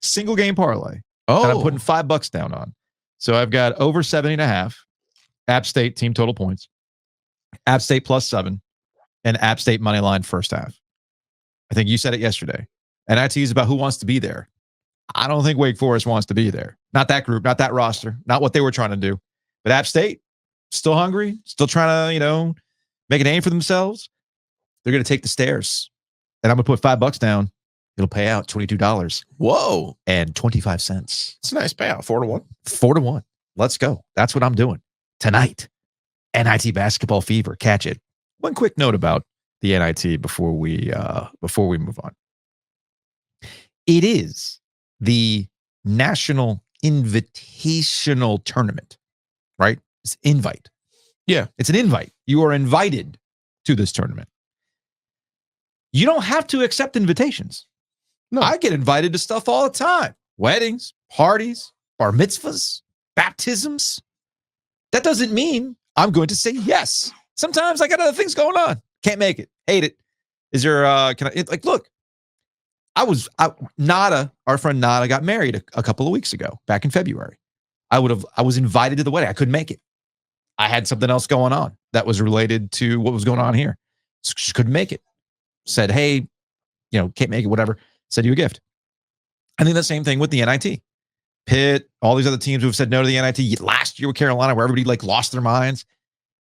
single game parlay. Oh, that I'm putting $5 down on. So I've got over 70.5. App State team total points, App State +7, and App State money line first half. I think you said it yesterday. NIT is about who wants to be there. I don't think Wake Forest wants to be there. Not that group, not that roster, not what they were trying to do. But App State, still hungry, still trying to, make a name for themselves. They're going to take the stairs. And I'm going to put $5 down. It'll pay out $22. Whoa. And 25 cents. It's a nice payout. 4-1. 4-1. Let's go. That's what I'm doing tonight. NIT basketball fever. Catch it. One quick note about the NIT before we move on. It is the National Invitational Tournament, right? It's invite. Yeah. It's an invite. You are invited to this tournament. You don't have to accept invitations. No. I get invited to stuff all the time. Weddings, parties, bar mitzvahs, baptisms. That doesn't mean I'm going to say yes. Sometimes I got other things going on. Can't make it. Hate it. Is there, look, Nada, our friend Nada got married a couple of weeks ago, back in February. I was invited to the wedding. I couldn't make it. I had something else going on that was related to what was going on here. So just couldn't make it. Said, hey, can't make it, whatever. Send you a gift. I think the same thing with the NIT. Pitt, all these other teams who have said no to the NIT last year with Carolina, where everybody lost their minds.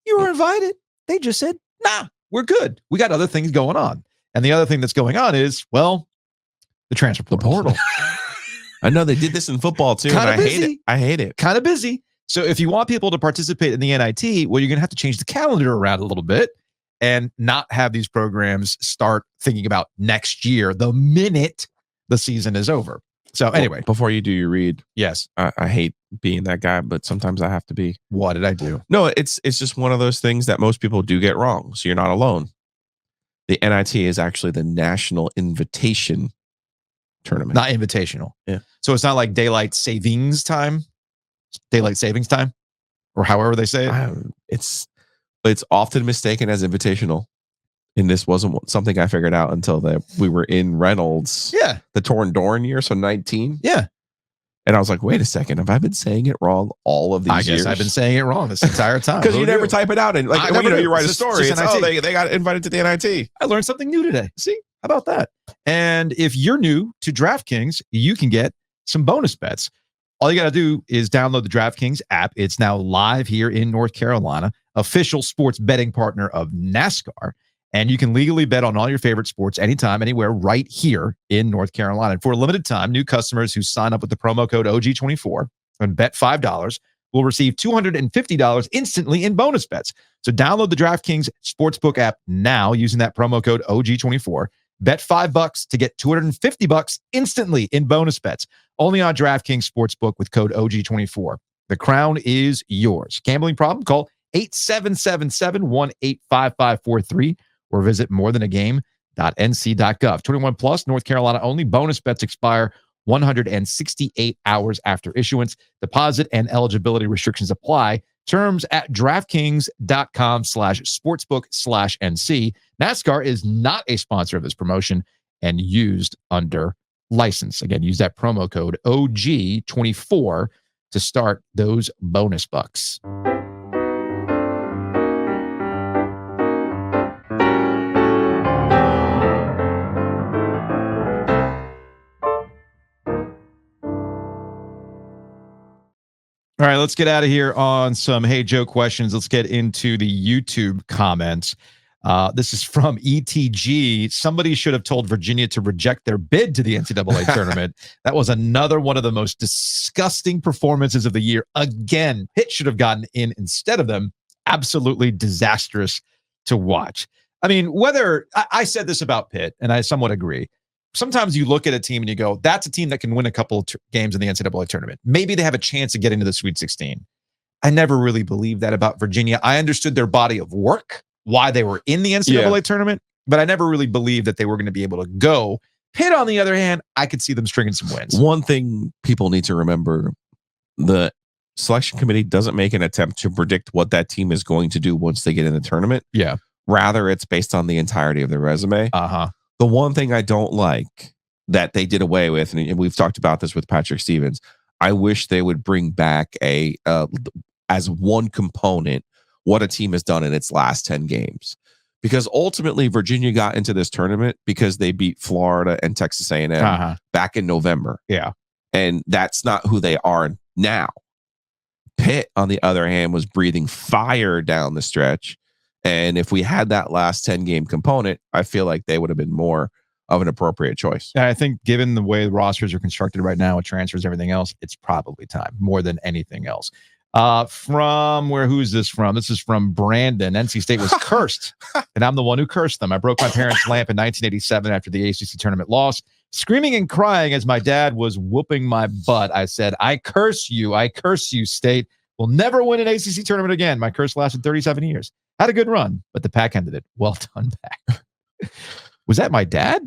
You were invited. They just said Nah, we're good. We got other things going on. And the other thing that's going on is, well, the transfer portal. I know they did this in football too, and I hate it. I hate it. Kind of busy. So if you want people to participate in the NIT, well, you're going to have to change the calendar around a little bit and not have these programs start thinking about next year the minute the season is over. So anyway. Before you do your read, yes, I hate being that guy, but sometimes I have to be. What did I do? No, it's just one of those things that most people do get wrong. So you're not alone. The NIT is actually the National Invitation Tournament. Not invitational. Yeah. So it's not like daylight savings time, or however they say it. It's often mistaken as invitational. And this wasn't something I figured out until we were in Reynolds. Yeah. The Torn Dorn year, so 19. Yeah. And I was like, wait a second, have I been saying it wrong all of these years? I guess I've been saying it wrong this entire time. Because you never type it out. And like, you write a story. It's they got invited to the NIT. I learned something new today. See, how about that? And if you're new to DraftKings, you can get some bonus bets. All you got to do is download the DraftKings app. It's now live here in North Carolina, official sports betting partner of NASCAR. And you can legally bet on all your favorite sports anytime, anywhere, right here in North Carolina. And for a limited time, new customers who sign up with the promo code OG24 and bet $5 will receive $250 instantly in bonus bets. So download the DraftKings Sportsbook app now using that promo code OG24. Bet $5 to get $250 instantly in bonus bets. Only on DraftKings Sportsbook with code OG24. The crown is yours. Gambling problem? Call 877-718-5543 or visit morethanagame.nc.gov. 21 plus, North Carolina only. Bonus bets expire 168 hours after issuance. Deposit and eligibility restrictions apply. Terms at DraftKings.com/sportsbook/NC. NASCAR is not a sponsor of this promotion and used under license. Again, use that promo code OG24 to start those bonus bucks. All right, let's get out of here on some Hey Joe questions. Let's get into the YouTube comments. This is from ETG. Somebody should have told Virginia to reject their bid to the NCAA tournament. That was another one of the most disgusting performances of the year. Again, Pitt should have gotten in instead of them. Absolutely disastrous to watch. I mean, I said this about Pitt, and I somewhat agree. Sometimes you look at a team and you go, that's a team that can win a couple of games in the NCAA tournament. Maybe they have a chance of getting to the Sweet 16. I never really believed that about Virginia. I understood their body of work, why they were in the NCAA tournament, but I never really believed that they were going to be able to go. Pitt, on the other hand, I could see them stringing some wins. One thing people need to remember, the selection committee doesn't make an attempt to predict what that team is going to do once they get in the tournament. Yeah. Rather, it's based on the entirety of their resume. Uh-huh. The one thing I don't like that they did away with, and we've talked about this with Patrick Stevens, I wish they would bring back as one component what a team has done in its last 10 games. Because ultimately, Virginia got into this tournament because they beat Florida and Texas A&M back in November. Yeah. And that's not who they are now. Pitt, on the other hand, was breathing fire down the stretch. And if we had that last 10-game component, I feel like they would have been more of an appropriate choice. And I think given the way the rosters are constructed right now with transfers, everything else, it's probably time more than anything else. Who's this from? This is from Brandon. NC State was cursed, and I'm the one who cursed them. I broke my parents' lamp in 1987 after the ACC tournament loss. Screaming and crying as my dad was whooping my butt, I said, I curse you, State. We'll never win an ACC tournament again. My curse lasted 37 years. Had a good run, but the Pack ended it. Well done, Pack. Was that my dad?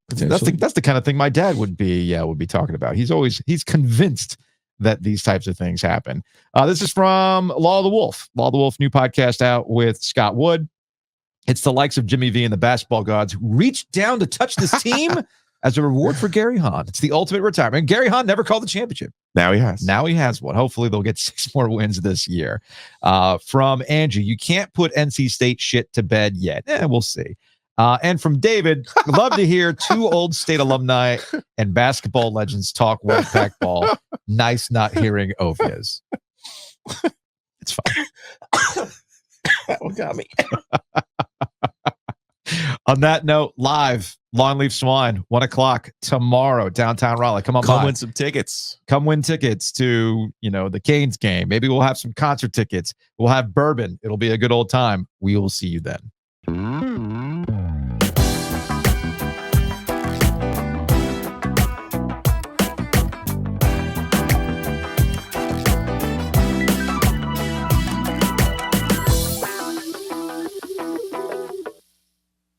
That's the kind of thing my dad would be talking about. He's convinced that these types of things happen. This is from Law of the Wolf. Law of the Wolf, new podcast out with Scott Wood. It's the likes of Jimmy V and the basketball gods who reached down to touch this team as a reward for Gary Hahn. It's the ultimate retirement. Gary Hahn never called the championship. Now he has one. Hopefully they'll get 6 more wins this year. From Angie, you can't put NC State shit to bed yet. We'll see. And from David, love to hear 2 old State alumni and basketball legends talk Wolfpack ball. Nice not hearing Ovias. It's fine. That one got me. On that note, live Longleaf Swine, 1:00 tomorrow, downtown Raleigh. Come on, Come by. win some tickets. Come win tickets to the Canes game. Maybe we'll have some concert tickets. We'll have bourbon. It'll be a good old time. We will see you then.